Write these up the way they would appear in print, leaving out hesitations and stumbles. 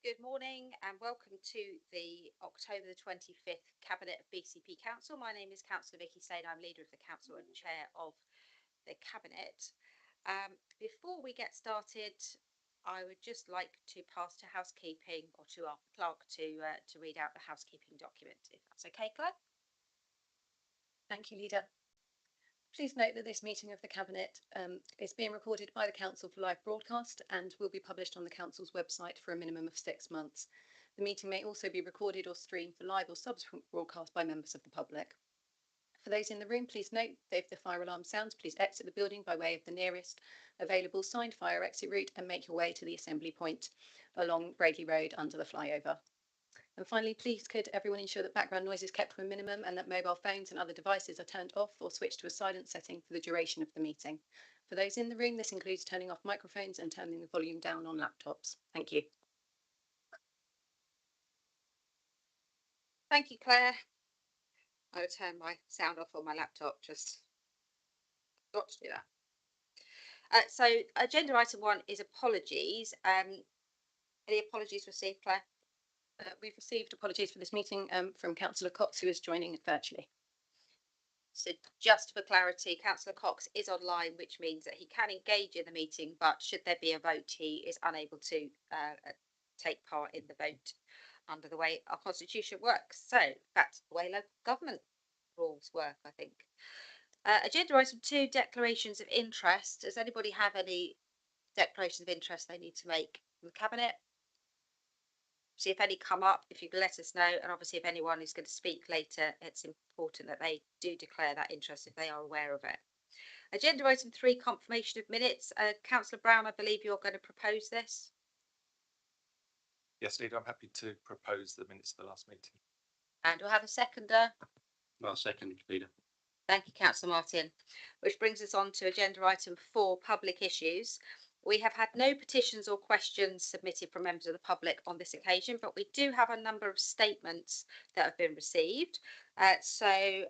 Good morning and welcome to the October the 25th Cabinet of BCP Council. My name is Councillor Vicky Sane. I'm leader of the Council and Chair of the Cabinet. Before we get started, I would just like to pass to housekeeping or to our clerk to read out the housekeeping document, if that's okay, Claire. Thank you, Leader. Please note that this meeting of the Cabinet is being recorded by the Council for live broadcast and will be published on the Council's website for a minimum of 6 months. The meeting may also be recorded or streamed for live or subsequent broadcast by members of the public. For those in the room, please note that if the fire alarm sounds, please exit the building by way of the nearest available signed fire exit route and make your way to the assembly point along Bradley Road under the flyover. And finally, please could everyone ensure that background noise is kept to a minimum and that mobile phones and other devices are turned off or switched to a silent setting for the duration of the meeting. For those in the room, this includes turning off microphones and turning the volume down on laptops. Thank you. Thank you, Claire. I will turn my sound off on my laptop, just got to do that. So agenda item 1 is apologies. Any apologies received, Claire? We've received apologies for this meeting from Councillor Cox, who is joining virtually. So just for clarity, Councillor Cox is online, which means that he can engage in the meeting, but should there be a vote, he is unable to take part in the vote under the way our constitution works. So that's the way local government rules work, I think. Agenda item 2, declarations of interest. Does anybody have any declarations of interest they need to make in the Cabinet? See if any come up, if you could let us know, and obviously if anyone is going to speak later, it's important that they do declare that interest if they are aware of it. Agenda item 3, confirmation of minutes. Councillor Brown, I believe you're going to propose this. Yes, Leader, I'm happy to propose the minutes of the last meeting. And we'll have a seconder. Well, second, Leader. Thank you, Councillor Martin. Which brings us on to agenda item 4, public issues. We have had no petitions or questions submitted from members of the public on this occasion, but we do have a number of statements that have been received. So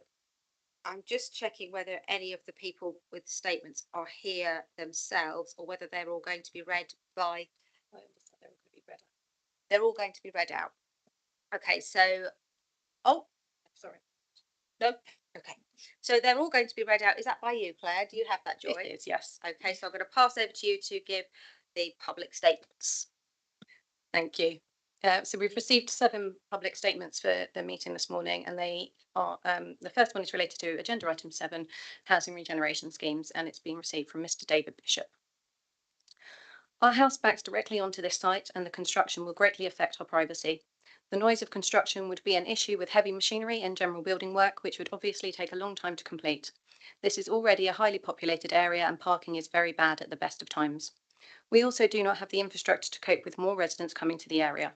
I'm just checking whether any of the people with statements are here themselves or whether they're all going to be read by. I understand they're all going to be read out. They're all going to be read out. Okay, so, oh, sorry. No, okay. So they're all going to be read out. Is that by you, Claire? Do you have that, Joy? It is, yes. Okay, so I'm going to pass over to you to give the public statements. Thank you. So we've received 7 public statements for the meeting this morning, and they are the first one is related to agenda item 7, housing regeneration schemes, and it's been received from Mr. David Bishop. Our house backs directly onto this site, and the construction will greatly affect our privacy. The noise of construction would be an issue with heavy machinery and general building work, which would obviously take a long time to complete. This is already a highly populated area and parking is very bad at the best of times. We also do not have the infrastructure to cope with more residents coming to the area.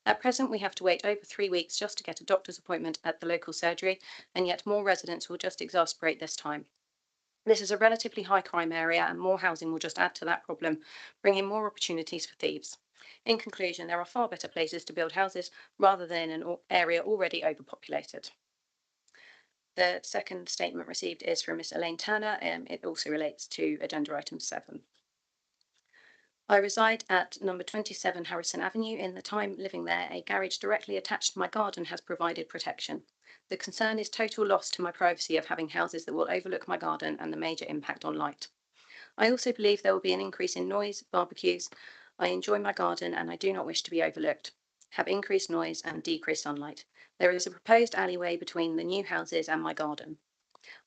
At present, we have to wait over 3 weeks just to get a doctor's appointment at the local surgery, and yet more residents will just exasperate this time. This is a relatively high crime area and more housing will just add to that problem, bringing more opportunities for thieves. In conclusion, there are far better places to build houses rather than an area already overpopulated. The second statement received is from Ms. Elaine Turner, and it also relates to agenda item 7. I reside at number 27 Harrison Avenue. In the time living there, a garage directly attached to my garden has provided protection. The concern is total loss to my privacy of having houses that will overlook my garden and the major impact on light. I also believe there will be an increase in noise, barbecues. I enjoy my garden and I do not wish to be overlooked, have increased noise and decreased sunlight. There is a proposed alleyway between the new houses and my garden.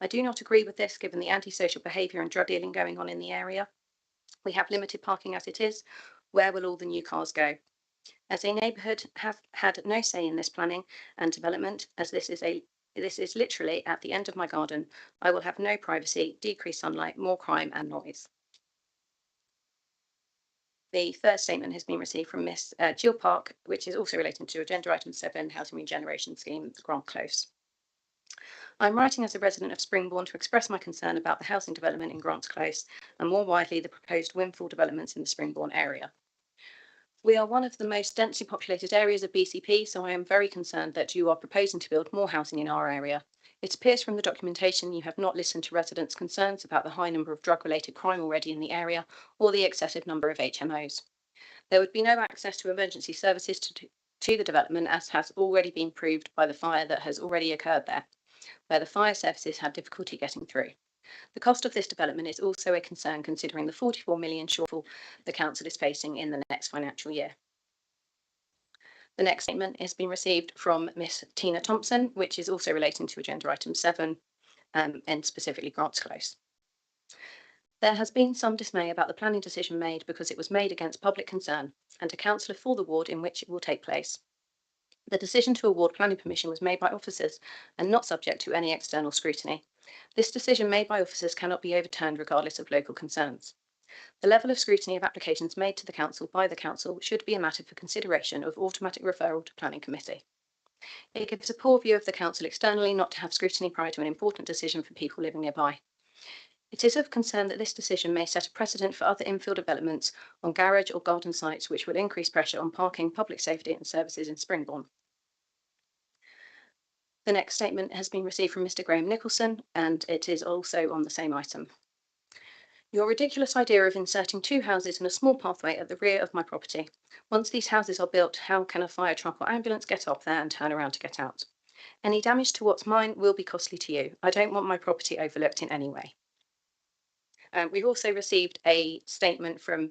I do not agree with this given the antisocial behaviour and drug dealing going on in the area. We have limited parking as it is. Where will all the new cars go? As a neighbourhood, have had no say in this planning and development, as this is literally at the end of my garden. I will have no privacy, decreased sunlight, more crime and noise. The third statement has been received from Miss Jill Park, which is also relating to agenda item 7, housing regeneration scheme, Grant Close. I'm writing as a resident of Springbourne to express my concern about the housing development in Grants Close and more widely the proposed windfall developments in the Springbourne area. We are one of the most densely populated areas of BCP, so I am very concerned that you are proposing to build more housing in our area. It appears from the documentation you have not listened to residents' concerns about the high number of drug-related crime already in the area or the excessive number of HMOs. There would be no access to emergency services to the development, as has already been proved by the fire that has already occurred there, where the fire services had difficulty getting through. The cost of this development is also a concern, considering the 44 million shortfall the council is facing in the next financial year. The next statement has been received from Miss Tina Thompson, which is also relating to agenda item 7, and specifically Grants Close. There has been some dismay about the planning decision made because it was made against public concern and a councillor for the ward in which it will take place. The decision to award planning permission was made by officers and not subject to any external scrutiny. This decision made by officers cannot be overturned regardless of local concerns. The level of scrutiny of applications made to the council by the council should be a matter for consideration of automatic referral to planning committee. It gives a poor view of the council externally not to have scrutiny prior to an important decision for people living nearby. It is of concern that this decision may set a precedent for other infill developments on garage or garden sites, which would increase pressure on parking, public safety and services in Springbourne. The next statement has been received from Mr. Graham Nicholson, and it is also on the same item. Your ridiculous idea of inserting 2 houses in a small pathway at the rear of my property. Once these houses are built, how can a fire truck or ambulance get up there and turn around to get out? Any damage to what's mine will be costly to you. I don't want my property overlooked in any way. We've also received a statement from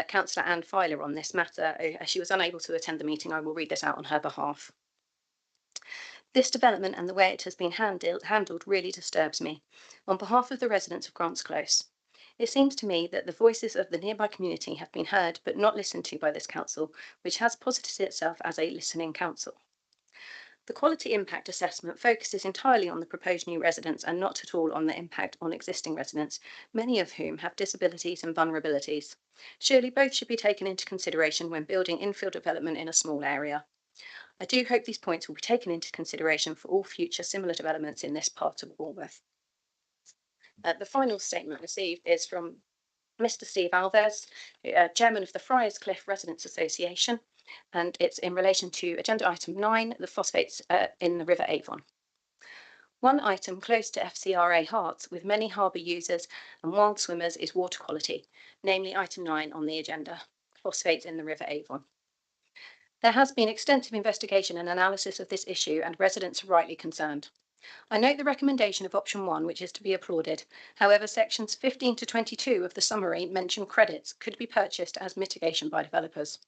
Councillor Anne Filer on this matter. As she was unable to attend the meeting, I will read this out on her behalf. This development and the way it has been handled really disturbs me. On behalf of the residents of Grants Close, it seems to me that the voices of the nearby community have been heard but not listened to by this council, which has posited itself as a listening council. The quality impact assessment focuses entirely on the proposed new residents and not at all on the impact on existing residents, many of whom have disabilities and vulnerabilities. Surely both should be taken into consideration when building infill development in a small area. I do hope these points will be taken into consideration for all future similar developments in this part of Walworth. The final statement received is from Mr. Steve Alves, Chairman of the Friars Cliff Residents Association, and it's in relation to agenda item 9, the phosphates in the River Avon. One item close to FCRA hearts with many harbour users and wild swimmers is water quality, namely item 9 on the agenda, phosphates in the River Avon. There has been extensive investigation and analysis of this issue, and residents are rightly concerned. I note the recommendation of option 1, which is to be applauded. However, sections 15 to 22 of the summary mention credits could be purchased as mitigation by developers.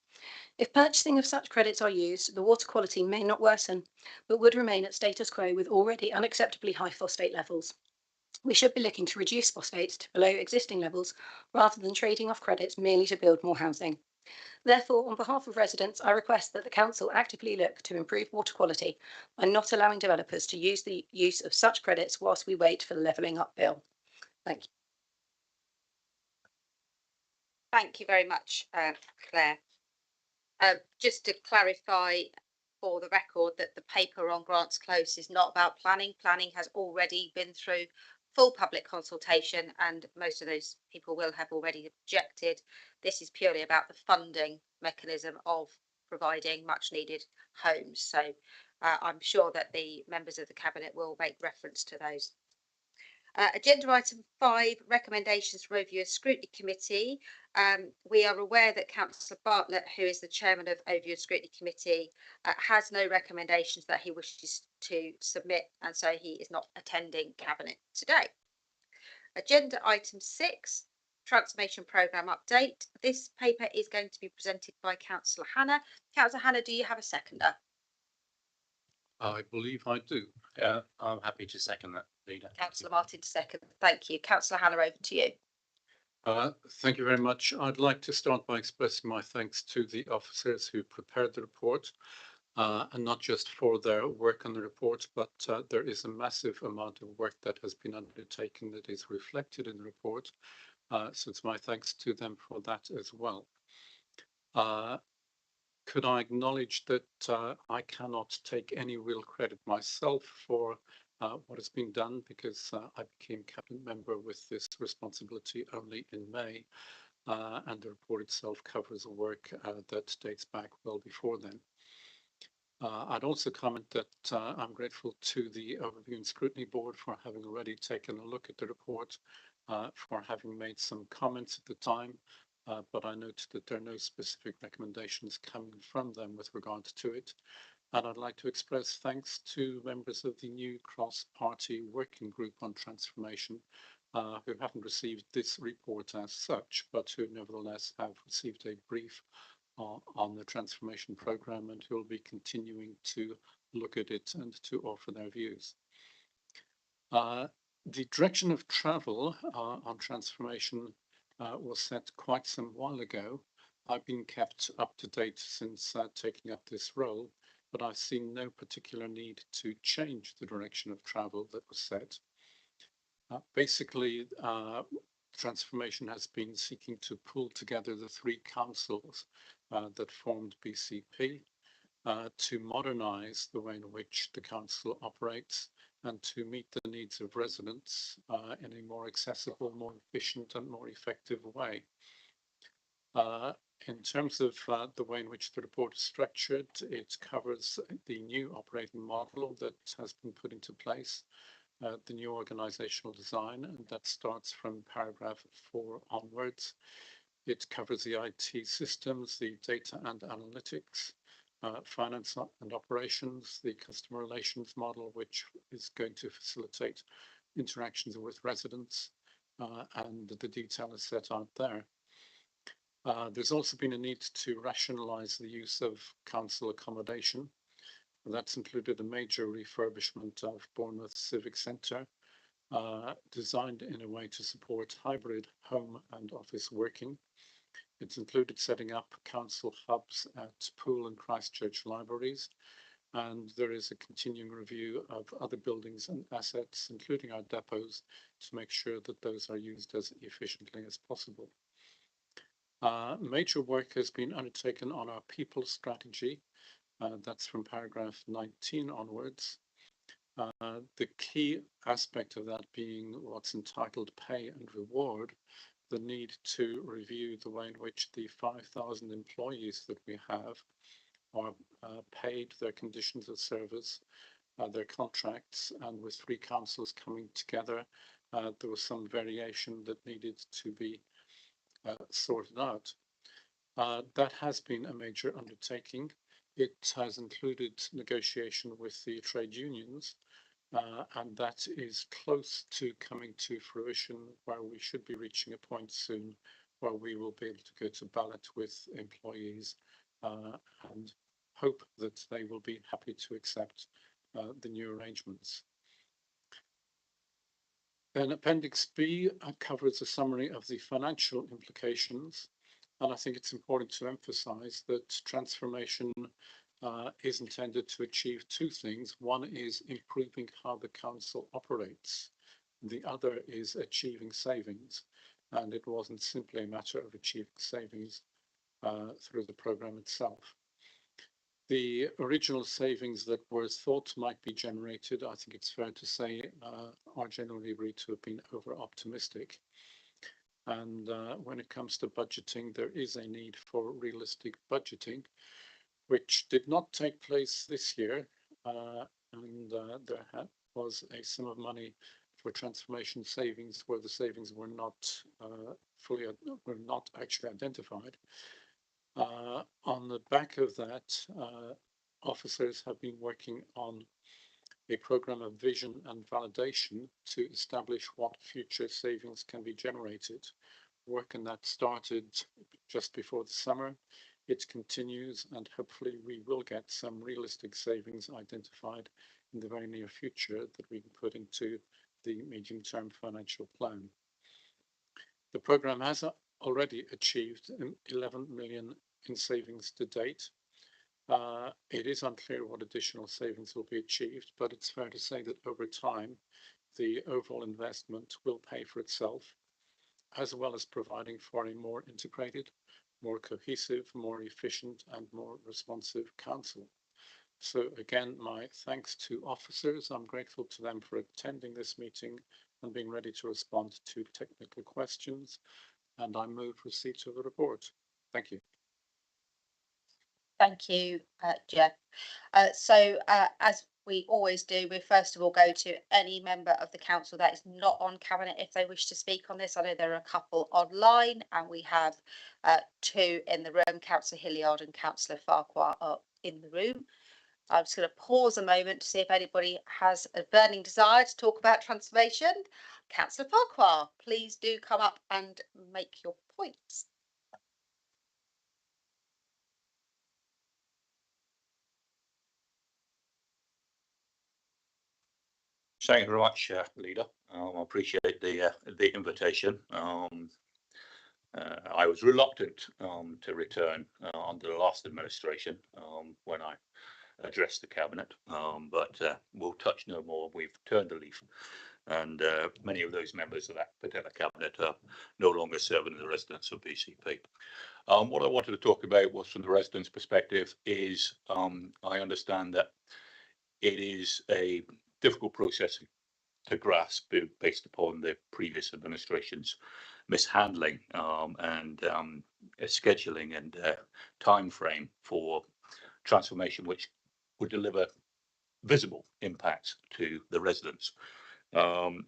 If purchasing of such credits are used, the water quality may not worsen, but would remain at status quo with already unacceptably high phosphate levels. We should be looking to reduce phosphates to below existing levels rather than trading off credits merely to build more housing. Therefore, on behalf of residents, I request that the council actively look to improve water quality by not allowing developers to use the use of such credits whilst we wait for the levelling up bill. Thank you. Thank you very much, Claire. Just to clarify for the record that the paper on Grants Close is not about planning. Planning has already been through full public consultation and most of those people will have already objected. This is purely about the funding mechanism of providing much needed homes. So I'm sure that the members of the Cabinet will make reference to those. Agenda item 5, recommendations from Overview and Scrutiny Committee. We are aware that Councillor Bartlett, who is the chairman of Overview and Scrutiny Committee, has no recommendations that he wishes to submit, and so he is not attending Cabinet today. Agenda item 6, Transformation Programme Update. This paper is going to be presented by Councillor Hannah. Councillor Hannah, do you have a seconder? I believe I do. I'm happy to second that, Leader. Councillor Martin, second. Thank you. Councillor Hannah, over to you. Thank you very much. I'd like to start by expressing my thanks to the officers who prepared the report, and not just for their work on the report, but there is a massive amount of work that has been undertaken that is reflected in the report. So it's my thanks to them for that as well. Could I acknowledge that I cannot take any real credit myself for what has been done, because I became cabinet member with this responsibility only in May, and the report itself covers work that dates back well before then. I'd also comment that I'm grateful to the Overview and Scrutiny Board for having already taken a look at the report, for having made some comments at the time, but I note that there are no specific recommendations coming from them with regard to it. And I'd like to express thanks to members of the new cross-party working group on transformation, who haven't received this report as such, but who nevertheless have received a brief on the transformation programme and who will be continuing to look at it and to offer their views. The direction of travel on transformation was set quite some while ago. I've been kept up to date since taking up this role, but I've seen no particular need to change the direction of travel that was set. Basically, transformation has been seeking to pull together the three councils that formed BCP to modernise the way in which the council operates and to meet the needs of residents in a more accessible, more efficient and more effective way. In terms of the way in which the report is structured, it covers the new operating model that has been put into place, the new organisational design, and that starts from paragraph 4 onwards. It covers the IT systems, the data and analytics, finance and operations, the customer relations model, which is going to facilitate interactions with residents, and the detail is set out there. There's also been a need to rationalise the use of council accommodation. That's included a major refurbishment of Bournemouth Civic Centre, designed in a way to support hybrid home and office working. It's included setting up council hubs at Poole and Christchurch libraries, and there is a continuing review of other buildings and assets, including our depots, to make sure that those are used as efficiently as possible. Major work has been undertaken on our people strategy. That's from paragraph 19 onwards. The key aspect of that being what's entitled pay and reward, the need to review the way in which the 5,000 employees that we have are paid, their conditions of service, their contracts, and with three councils coming together, there was some variation that needed to be sorted out. That has been a major undertaking. It has included negotiation with the trade unions, and that is close to coming to fruition, where we should be reaching a point soon where we will be able to go to ballot with employees and hope that they will be happy to accept the new arrangements. Then Appendix B covers a summary of the financial implications, and I think it's important to emphasize that transformation is intended to achieve two things. One is improving how the council operates. The other is achieving savings, and it wasn't simply a matter of achieving savings through the programme itself. The original savings that were thought might be generated, I think it's fair to say, are generally read to have been over-optimistic. And when it comes to budgeting, there is a need for realistic budgeting, which did not take place this year. And there was a sum of money for transformation savings where the savings were not actually identified. On the back of that, officers have been working on a program of vision and validation to establish what future savings can be generated. Work on that started just before the summer. It continues, and hopefully we will get some realistic savings identified in the very near future that we can put into the medium-term financial plan. The programme has already achieved 11 million in savings to date. It is unclear what additional savings will be achieved, but it's fair to say that over time, the overall investment will pay for itself, as well as providing for a more integrated, more cohesive, more efficient and more responsive council. So again, my thanks to officers. I'm grateful to them for attending this meeting and being ready to respond to technical questions. And I move receipt of the report. Thank you. Thank you, Jeff. As we always do, we first of all go to any member of the council that is not on cabinet if they wish to speak on this. I know there are a couple online, and we have 2 in the room. Councillor Hilliard and Councillor Farquhar are in the room. I'm just going to pause a moment to see if anybody has a burning desire to talk about transformation. Councillor Farquhar, please do come up and make your points. Thank you very much, Leader. I appreciate the invitation. I was reluctant to return under the last administration when I addressed the cabinet, but we'll touch no more. We've turned a leaf, and many of those members of that particular cabinet are no longer serving the residents of BCP. What I wanted to talk about was from the residents' perspective is I understand that it is a difficult process to grasp based upon the previous administration's mishandling and scheduling and time frame for transformation, which would deliver visible impacts to the residents.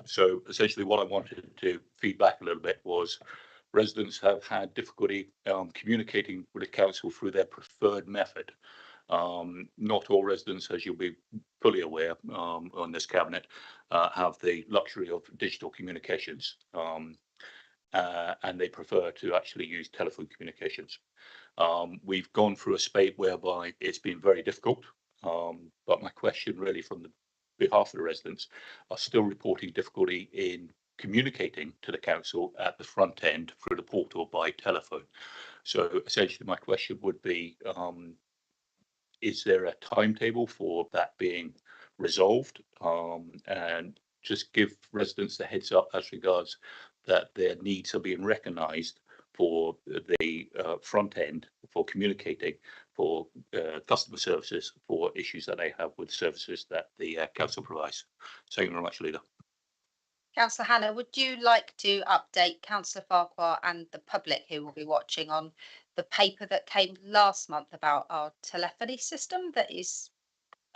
So essentially what I wanted to feed back a little bit was residents have had difficulty communicating with the council through their preferred method. Not all residents, as you'll be fully aware on this cabinet, have the luxury of digital communications, and they prefer to actually use telephone communications. We've gone through a spate whereby it's been very difficult, but my question really from the behalf of the residents are still reporting difficulty in communicating to the council at the front end through the portal by telephone. So essentially my question would be, is there a timetable for that being resolved? And just give residents the heads up as regards that their needs are being recognised for the front end, for communicating, for customer services, for issues that they have with services that the council provides. Thank you very much, Leader. Councillor Hannah, would you like to update Councillor Farquhar and the public who will be watching on the paper that came last month about our telephony system that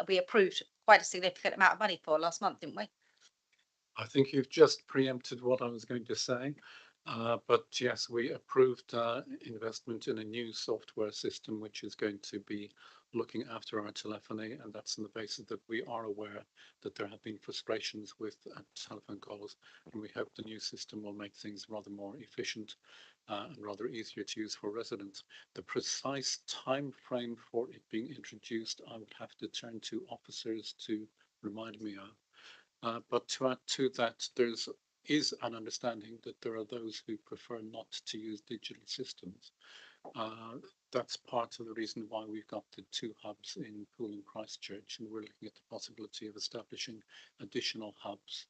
we approved quite a significant amount of money for last month, didn't we? I think you've just preempted what I was going to say. But yes, we approved investment in a new software system, which is going to be looking after our telephony. And that's on the basis that we are aware that there have been frustrations with telephone calls. And we hope the new system will make things rather more efficient and rather easier to use for residents. The precise time frame for it being introduced, I would have to turn to officers to remind me of. But to add to that, there is an understanding that there are those who prefer not to use digital systems. That's part of the reason why we've got the 2 hubs in Poole and Christchurch, and we're looking at the possibility of establishing additional hubs,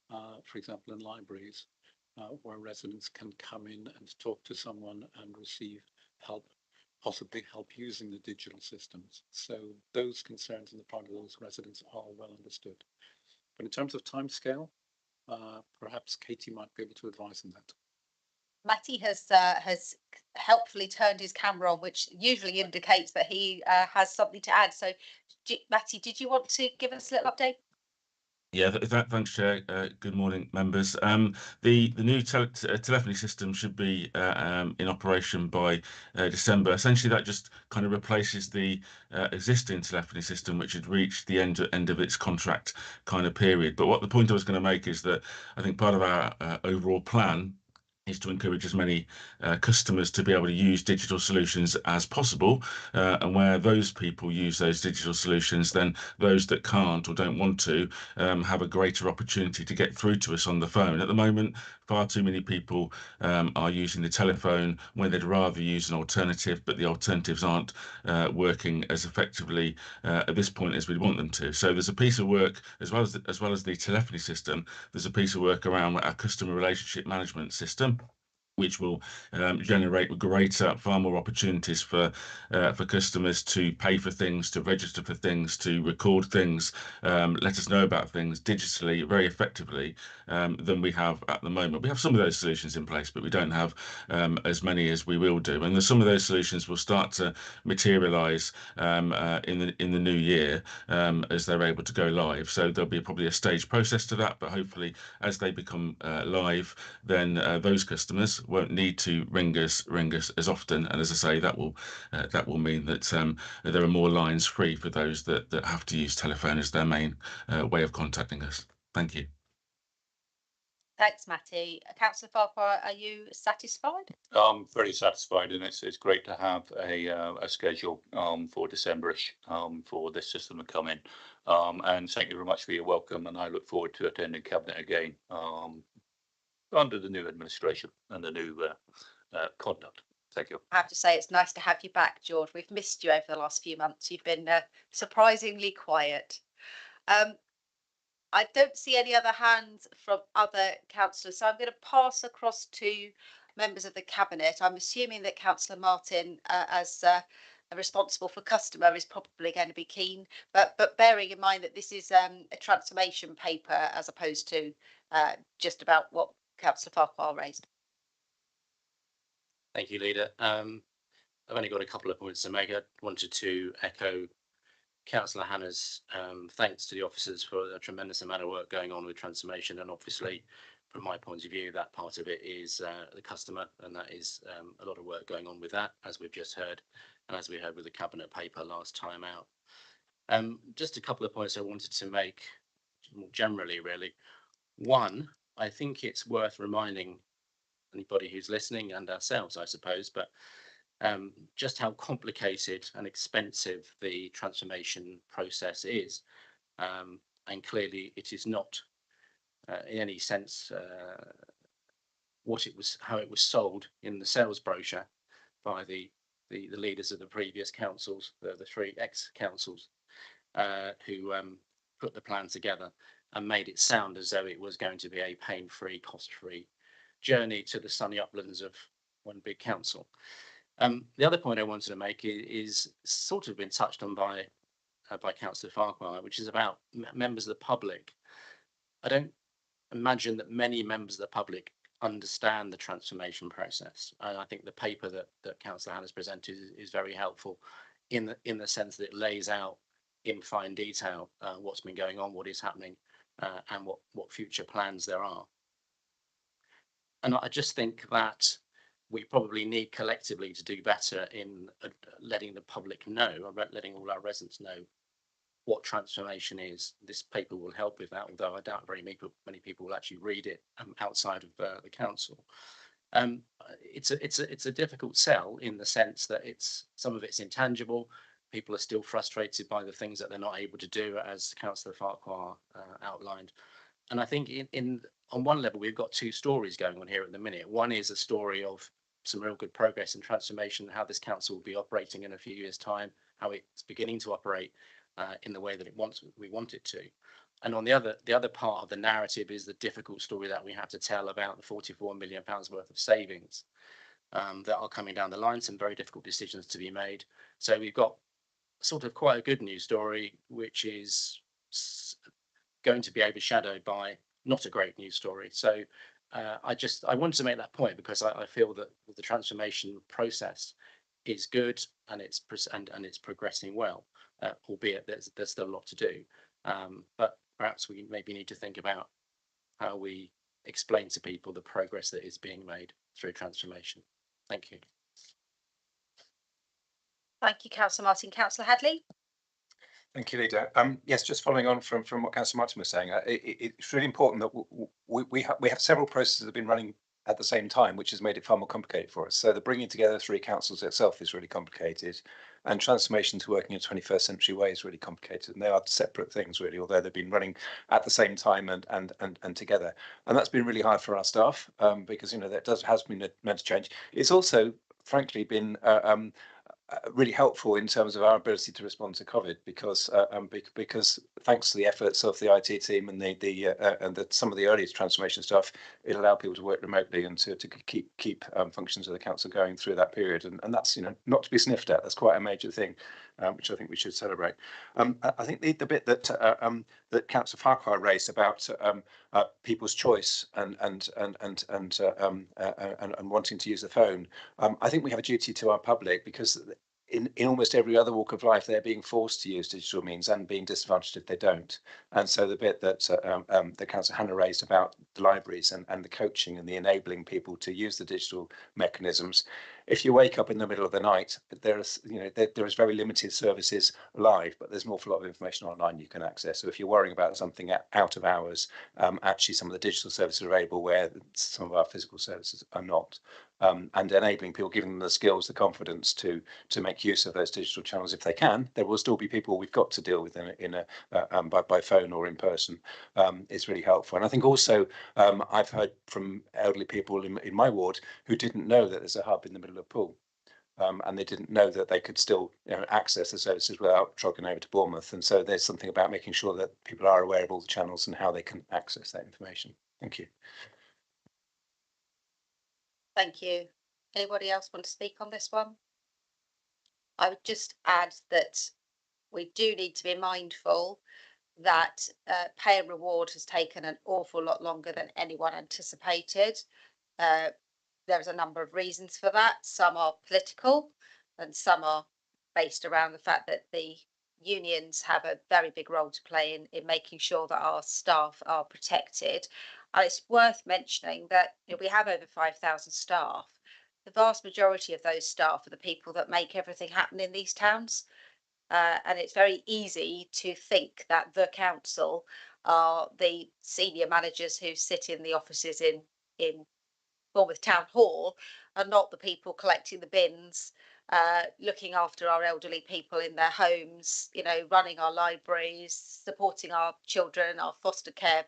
for example, in libraries, where residents can come in and talk to someone and receive help, possibly help using the digital systems. So those concerns on the part of those residents are well understood. But in terms of timescale, perhaps Katie might be able to advise on that. Matty has helpfully turned his camera on, which usually indicates that he has something to add. So, Matty, did you want to give us a little update? Yeah, thanks, Chair. Good morning, members. The new telephony system should be in operation by December. Essentially, that just kind of replaces the existing telephony system, which had reached the end of its contract kind of period. But what the point I was going to make is that I think part of our overall plan is to encourage as many customers to be able to use digital solutions as possible, and where those people use those digital solutions, then those that can't or don't want to have a greater opportunity to get through to us on the phone. At the moment, far too many people are using the telephone when they'd rather use an alternative, but the alternatives aren't working as effectively at this point as we'd want them to. So there's a piece of work, as well as the telephony system, there's a piece of work around our customer relationship management system, which will generate far more opportunities for customers to pay for things, to register for things, to record things, let us know about things digitally very effectively than we have at the moment. We have some of those solutions in place, but we don't have as many as we will do. And some of those solutions will start to materialise in the new year as they're able to go live. So there'll be probably a staged process to that, but hopefully as they become live, then those customers won't need to ring us as often. And as I say, that will mean that there are more lines free for those that have to use telephone as their main way of contacting us. Thank you. Thanks, Matty. Councillor Farquhar, are you satisfied? I'm very satisfied, and it's great to have a schedule for Decemberish for this system to come in. And thank you very much for your welcome, and I look forward to attending Cabinet again under the new administration and the new conduct. Thank you. I have to say it's nice to have you back, George. We've missed you over the last few months. You've been surprisingly quiet. I don't see any other hands from other councillors, so I'm going to pass across to members of the Cabinet. I'm assuming that Councillor Martin, as responsible for customer, is probably going to be keen, but bearing in mind that this is a transformation paper as opposed to just about what Councillor Farquhar raised. Thank you, Leader. I've only got a couple of points to make. I wanted to echo Councillor Hannah's thanks to the officers for a tremendous amount of work going on with transformation, and obviously from my point of view that part of it is the customer, and that is a lot of work going on with that, as we've just heard and as we heard with the Cabinet paper last time out. Just a couple of points I wanted to make more generally, really. One, I think it's worth reminding anybody who's listening and ourselves, I suppose, but just how complicated and expensive the transformation process is, and clearly it is not in any sense how it was sold in the sales brochure by the leaders of the previous councils, the three ex-councils who put the plan together and made it sound as though it was going to be a pain-free, cost-free journey to the sunny uplands of one big council. The other point I wanted to make is sort of been touched on by Councillor Farquhar, which is about members of the public. I don't imagine that many members of the public understand the transformation process, and I think the paper that Councillor Hannah's presented is very helpful in the sense that it lays out in fine detail what's been going on, what is happening, and what future plans there are. And I just think that we probably need collectively to do better in letting the public know, or letting all our residents know what transformation is. This paper will help with that, although I doubt very many people will actually read it outside of the council. It's a difficult sell in the sense that some of it's intangible. People are still frustrated by the things that they're not able to do, as Councillor Farquhar outlined. And I think on one level, we've got two stories going on here at the minute. One is a story of some real good progress and transformation, how this council will be operating in a few years' time, how it's beginning to operate in the way that we want it to. And on the other part of the narrative is the difficult story that we have to tell about the £44 million worth of savings that are coming down the line, some very difficult decisions to be made. So we've got sort of quite a good news story, which is going to be overshadowed by not a great news story. So I wanted to make that point because I feel that the transformation process is good and it's progressing well, albeit there's still a lot to do. But perhaps we maybe need to think about how we explain to people the progress that is being made through transformation. Thank you. Thank you, Councillor Martin. Councillor Hadley. Thank you, Leader. Yes, just following on from what Councillor Martin was saying, it's really important that we have several processes that have been running at the same time, which has made it far more complicated for us. So the bringing together three councils itself is really complicated, and transformation to working in a 21st century way is really complicated. And they are separate things, really, although they've been running at the same time and together. And that's been really hard for our staff because that has been a major change. It's also, frankly, been really helpful in terms of our ability to respond to COVID, because thanks to the efforts of the IT team and some of the earliest transformation stuff, it allowed people to work remotely and to keep functions of the council going through that period, and that's not to be sniffed at. That's quite a major thing, which I think we should celebrate. I think the bit that that Councillor Farquhar raised about people's choice and wanting to use the phone, I think we have a duty to our public, because in almost every other walk of life, they're being forced to use digital means and being disadvantaged if they don't. And so the bit that the Councillor Hannah raised about the libraries and the coaching and the enabling people to use the digital mechanisms, if you wake up in the middle of the night, there is very limited services live, but there's an awful lot of information online you can access. So if you're worrying about something out of hours, actually some of the digital services are able where some of our physical services are not. And enabling people, giving them the skills, the confidence to make use of those digital channels if they can. There will still be people we've got to deal with by phone or in person. Is really helpful. And I think also I've heard from elderly people in my ward who didn't know that there's a hub in the middle of Poole. And they didn't know that they could still access the services without trogging over to Bournemouth. And so there's something about making sure that people are aware of all the channels and how they can access that information. Thank you. Thank you. Anybody else want to speak on this one? I would just add that we do need to be mindful that pay and reward has taken an awful lot longer than anyone anticipated. There's a number of reasons for that. Some are political and some are based around the fact that the unions have a very big role to play in making sure that our staff are protected. And it's worth mentioning that we have over 5,000 staff. The vast majority of those staff are the people that make everything happen in these towns. And it's very easy to think that the council are the senior managers who sit in the offices in Bournemouth Town Hall, and not the people collecting the bins, looking after our elderly people in their homes, running our libraries, supporting our children, our foster care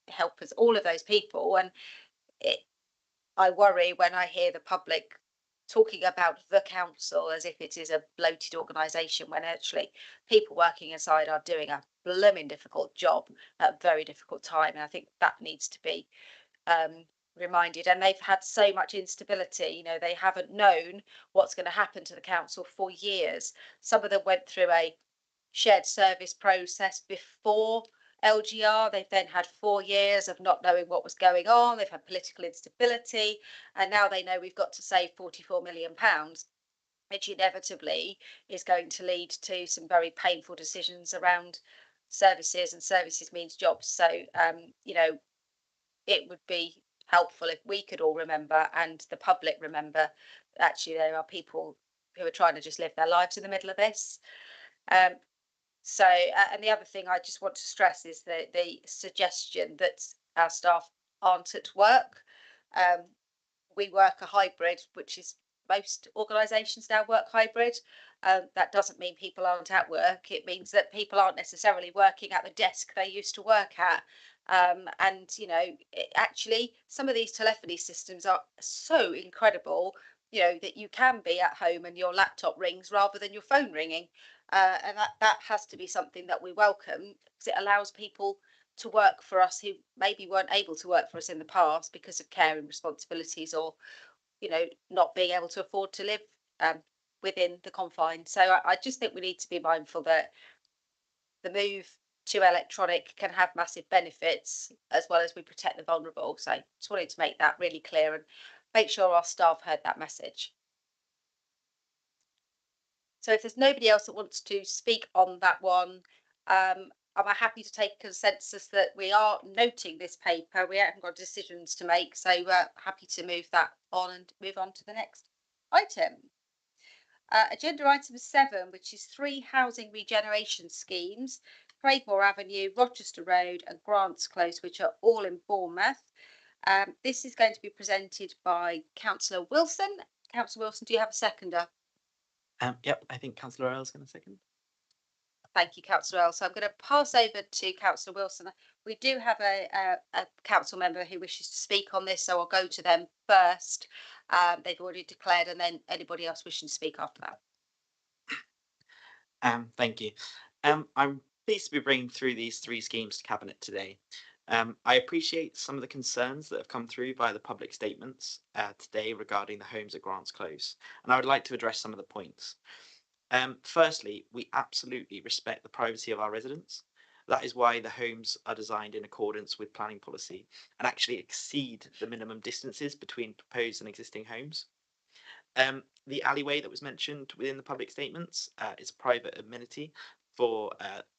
helpers, all of those people. And I worry when I hear the public talking about the council as if it is a bloated organisation, when actually people working inside are doing a blooming difficult job at a very difficult time. And I think that needs to be reminded. And they've had so much instability, they haven't known what's going to happen to the council for years. Some of them went through a shared service process before LGR. They've then had 4 years of not knowing what was going on. They've had political instability, and now they know we've got to save £44 million, which inevitably is going to lead to some very painful decisions around services, and services means jobs. So it would be helpful if we could all remember, and the public remember, actually there are people who are trying to just live their lives in the middle of this. So, and the other thing I just want to stress is the suggestion that our staff aren't at work. We work a hybrid, which is most organisations now work hybrid. That doesn't mean people aren't at work. It means that people aren't necessarily working at the desk they used to work at. And actually, some of these telephony systems are so incredible, that you can be at home and your laptop rings rather than your phone ringing. And that has to be something that we welcome, because it allows people to work for us who maybe weren't able to work for us in the past because of care and responsibilities, or not being able to afford to live within the confines. So I just think we need to be mindful that the move to electronic can have massive benefits, as well as we protect the vulnerable. So just wanted to make that really clear and make sure our staff heard that message. So if there's nobody else that wants to speak on that one, I'm happy to take consensus that we are noting this paper. We haven't got decisions to make, so happy to move that on and move on to the next item. Agenda item 7, which is 3 housing regeneration schemes, Craigmore Avenue, Rochester Road and Grants Close, which are all in Bournemouth. This is going to be presented by Councillor Wilson. Councillor Wilson, do you have a seconder? Yep, I think Councillor Earl's going to second. Thank you, Councillor Earl. So I'm going to pass over to Councillor Wilson. We do have a council member who wishes to speak on this, so I'll go to them first. They've already declared, and then anybody else wishing to speak after that. Thank you. I'm pleased to be bringing through these 3 schemes to Cabinet today. I appreciate some of the concerns that have come through via the public statements today regarding the homes at Grants Close, and I would like to address some of the points. Firstly, we absolutely respect the privacy of our residents. That is why the homes are designed in accordance with planning policy and actually exceed the minimum distances between proposed and existing homes. The alleyway that was mentioned within the public statements is a private amenity for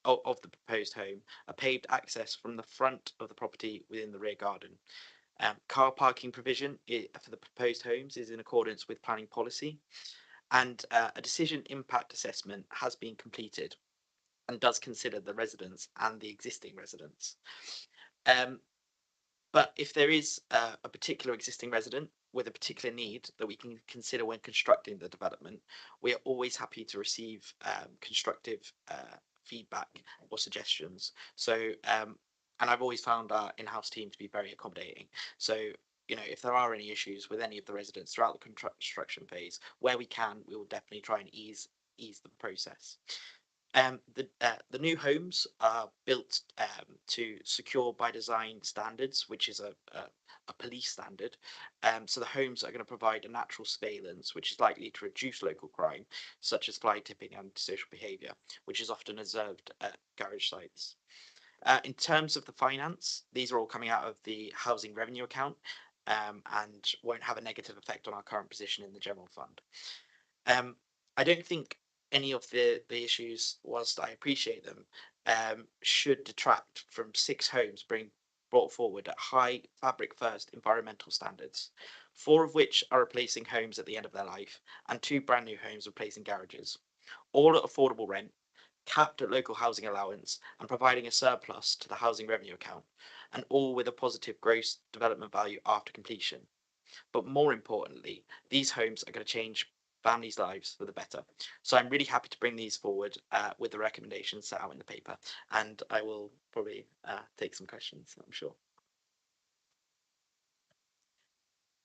of the proposed home, a paved access from the front of the property within the rear garden. Car parking provision for the proposed homes is in accordance with planning policy, and a decision impact assessment has been completed and does consider the residents and the existing residents. But if there is a particular existing resident with a particular need that we can consider when constructing the development, we are always happy to receive constructive feedback or suggestions. So, and I've always found our in-house team to be very accommodating. So, you know, if there are any issues with any of the residents throughout the construction phase, where we can, we will definitely try and ease the process. The new homes are built to secure by design standards, which is a police standard. So the homes are going to provide a natural surveillance, which is likely to reduce local crime, such as fly tipping and antisocial behaviour, which is often observed at garage sites. In terms of the finance, these are all coming out of the housing revenue account and won't have a negative effect on our current position in the general fund. I don't think any of the issues, whilst I appreciate them, should detract from 6 homes being brought forward at high fabric first environmental standards, 4 of which are replacing homes at the end of their life, and 2 brand new homes replacing garages, all at affordable rent, capped at local housing allowance, and providing a surplus to the housing revenue account, and all with a positive gross development value after completion. But more importantly, these homes are going to change families' lives for the better. So I'm really happy to bring these forward with the recommendations set out in the paper, and I will probably take some questions, I'm sure.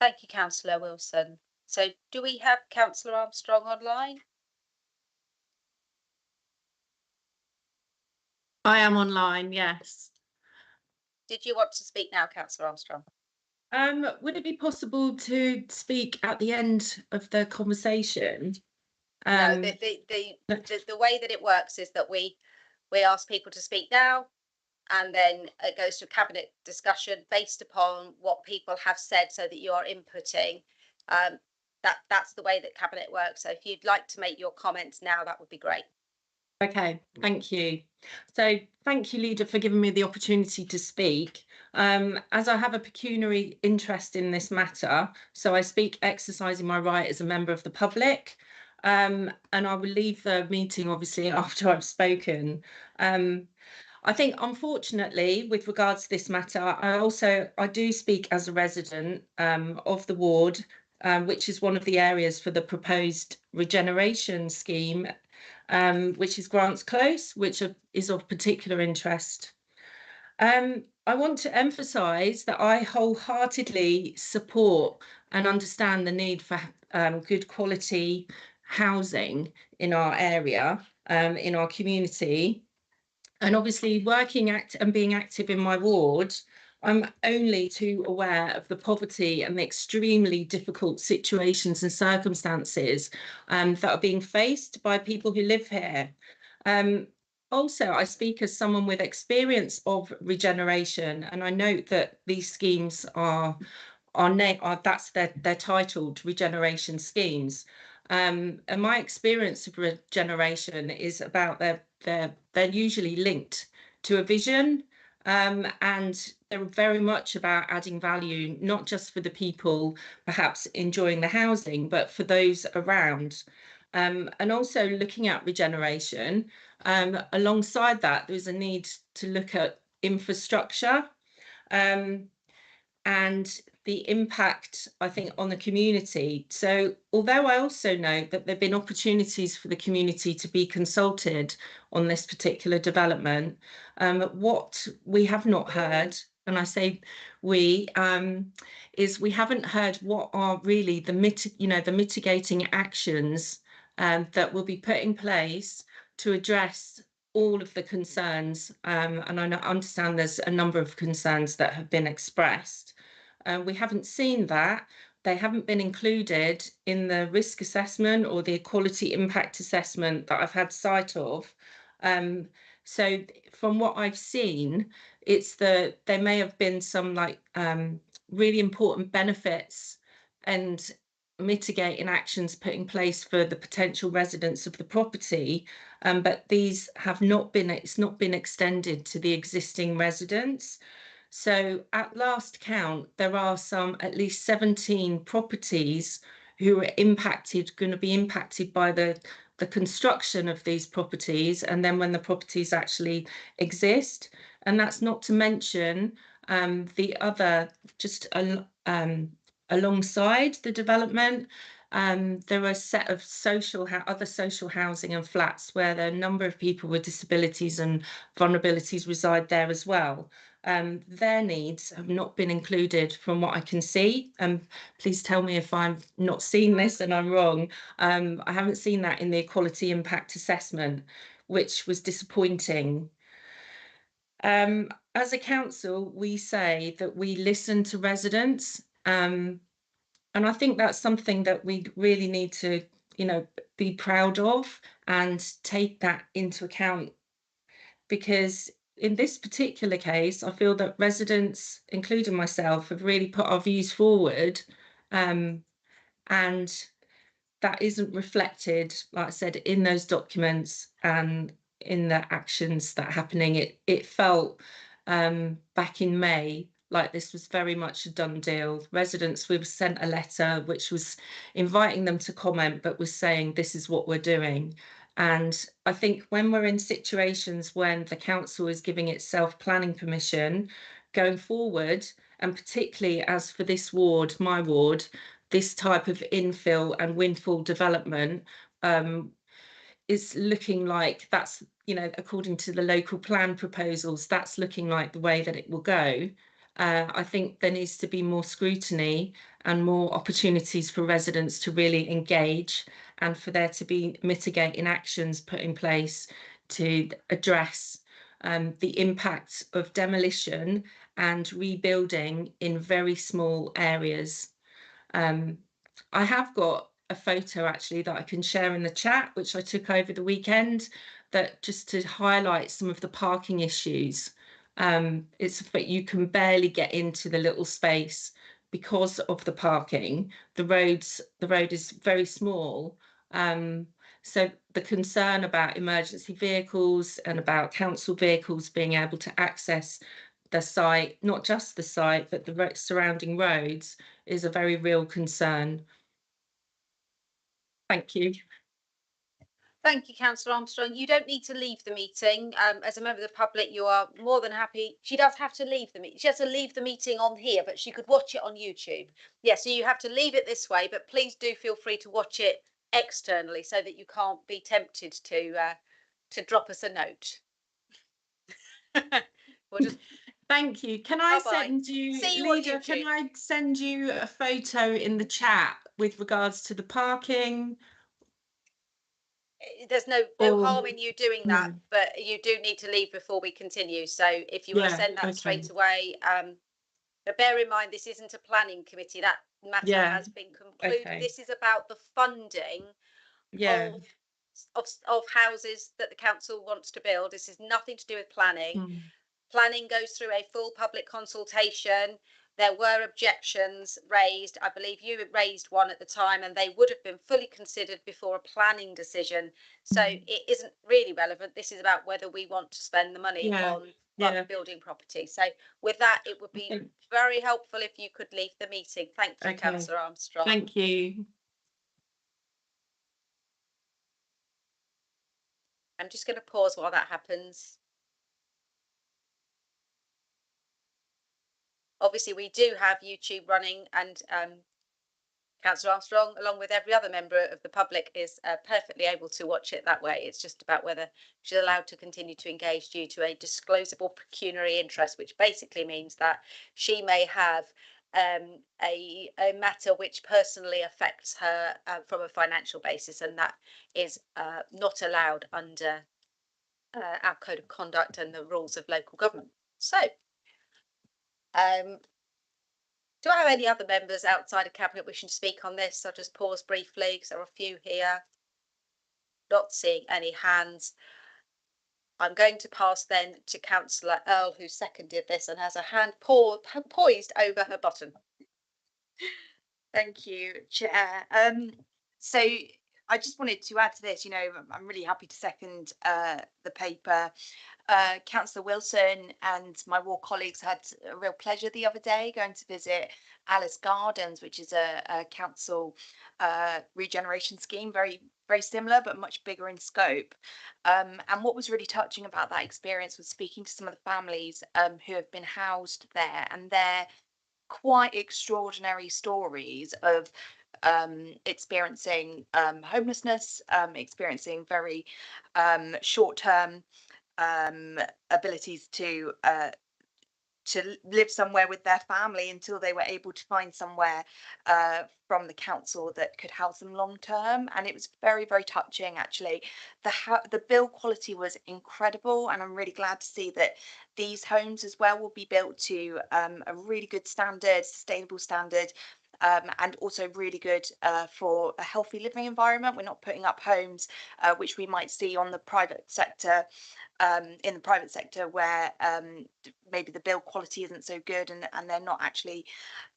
Thank you, Councillor Wilson. So do we have Councillor Armstrong online? I am online, yes. Did you want to speak now, Councillor Armstrong? Would it be possible to speak at the end of the conversation? No, the way that it works is that we ask people to speak now, and then it goes to a cabinet discussion based upon what people have said, so that you are inputting. That's the way that cabinet works. So if you'd like to make your comments now, that would be great. Okay, thank you. So thank you, Leader, for giving me the opportunity to speak. As I have a pecuniary interest in this matter, so I speak exercising my right as a member of the public, and I will leave the meeting obviously after I've spoken. I think, unfortunately, with regards to this matter, I do speak as a resident of the ward, which is one of the areas for the proposed regeneration scheme, which is Grants Close, which is of particular interest. I want to emphasise that I wholeheartedly support and understand the need for good quality housing in our area, in our community. And obviously working and being active in my ward, I'm only too aware of the poverty and the extremely difficult situations and circumstances that are being faced by people who live here. Also, I speak as someone with experience of regeneration, and I note that these schemes are that's they're titled regeneration schemes. And my experience of regeneration is about they're usually linked to a vision, and they're very much about adding value, not just for the people perhaps enjoying the housing, but for those around. And also looking at regeneration, alongside that, there's a need to look at infrastructure and the impact, I think, on the community. So although I also know that there have been opportunities for the community to be consulted on this particular development, what we have not heard, and I say we, is we haven't heard what are really the mitigating actions that will be put in place to address all of the concerns, and I understand there's a number of concerns that have been expressed. We haven't seen that. They haven't been included in the risk assessment or the equality impact assessment that I've had sight of. So from what I've seen, it's there may have been some really important benefits and mitigating actions put in place for the potential residents of the property, but these have not been, it's not been extended to the existing residents. So at last count, there are at least 17 properties who are going to be impacted by the construction of these properties, and then when the properties actually exist. And that's not to mention the other, just alongside the development, there are a set of other social housing and flats where there are a number of people with disabilities and vulnerabilities reside there as well. Their needs have not been included from what I can see. Please tell me if I'm not seeing this and I'm wrong. I haven't seen that in the equality impact assessment, which was disappointing. As a council, we say that we listen to residents, and I think that's something that we really need to, be proud of and take that into account, because in this particular case, I feel that residents, including myself, have really put our views forward, and that isn't reflected, like I said, in those documents and in the actions that are happening. It felt back in May like this was very much a done deal. Residents, we were sent a letter which was inviting them to comment, but was saying this is what we're doing. And I think when we're in situations when the council is giving itself planning permission going forward, and particularly as for this ward, my ward, this type of infill and windfall development is looking like that's, according to the local plan proposals, that's looking like the way that it will go. I think there needs to be more scrutiny and more opportunities for residents to really engage, and for there to be mitigating actions put in place to address the impact of demolition and rebuilding in very small areas. I have got a photo actually that I can share in the chat, which I took over the weekend, that just to highlight some of the parking issues. But you can barely get into the little space because of the parking. The road is very small. So the concern about emergency vehicles and about council vehicles being able to access the site, not just the site, but the surrounding roads, is a very real concern. Thank you. Thank you, Councillor Armstrong. You don't need to leave the meeting. As a member of the public, you are more than happy. She does have to leave the meeting. She has to leave the meeting on here, but she could watch it on YouTube. Yeah, so you have to leave it this way, but please do feel free to watch it externally so that you can't be tempted to drop us a note. We'll just Thank you. Can I Bye-bye. send you, See you on Leader, can YouTube. I send you a photo in the chat with regards to the parking? There's no harm in you doing that, No. but you do need to leave before we continue. So if you want to send that straight away, but bear in mind this isn't a planning committee. That matter has been concluded. Okay. This is about the funding of houses that the council wants to build. This is nothing to do with planning. Planning goes through a full public consultation. There were objections raised. I believe you raised one at the time, and they would have been fully considered before a planning decision. So it isn't really relevant. This is about whether we want to spend the money on building property. So with that, it would be very helpful if you could leave the meeting. Thank you, Councillor Armstrong. Thank you. I'm just going to pause while that happens. Obviously, we do have YouTube running, and Councillor Armstrong, along with every other member of the public, is perfectly able to watch it that way. It's just about whether she's allowed to continue to engage due to a disclosable pecuniary interest, which basically means that she may have a matter which personally affects her from a financial basis, and that is not allowed under our code of conduct and the rules of local government. So, do I have any other members outside of Cabinet wishing to speak on this? I'll just pause briefly because there are a few here. Not seeing any hands. I'm going to pass then to Councillor Earl, who seconded this and has a hand poised over her button. Thank you, Chair. So I just wanted to add to this, I'm really happy to second the paper. Councillor Wilson and my ward colleagues had a real pleasure the other day going to visit Alice Gardens, which is a council regeneration scheme, very, very similar, but much bigger in scope. And what was really touching about that experience was speaking to some of the families who have been housed there, and their quite extraordinary stories of experiencing homelessness, experiencing very short-term abilities to live somewhere with their family until they were able to find somewhere from the council that could house them long term. And it was very, very touching, actually. The build quality was incredible, and I'm really glad to see that these homes as well will be built to a really good standard, sustainable standard, and also really good for a healthy living environment. We're not putting up homes which we might see on the private sector, in the private sector, where maybe the build quality isn't so good, and they're not actually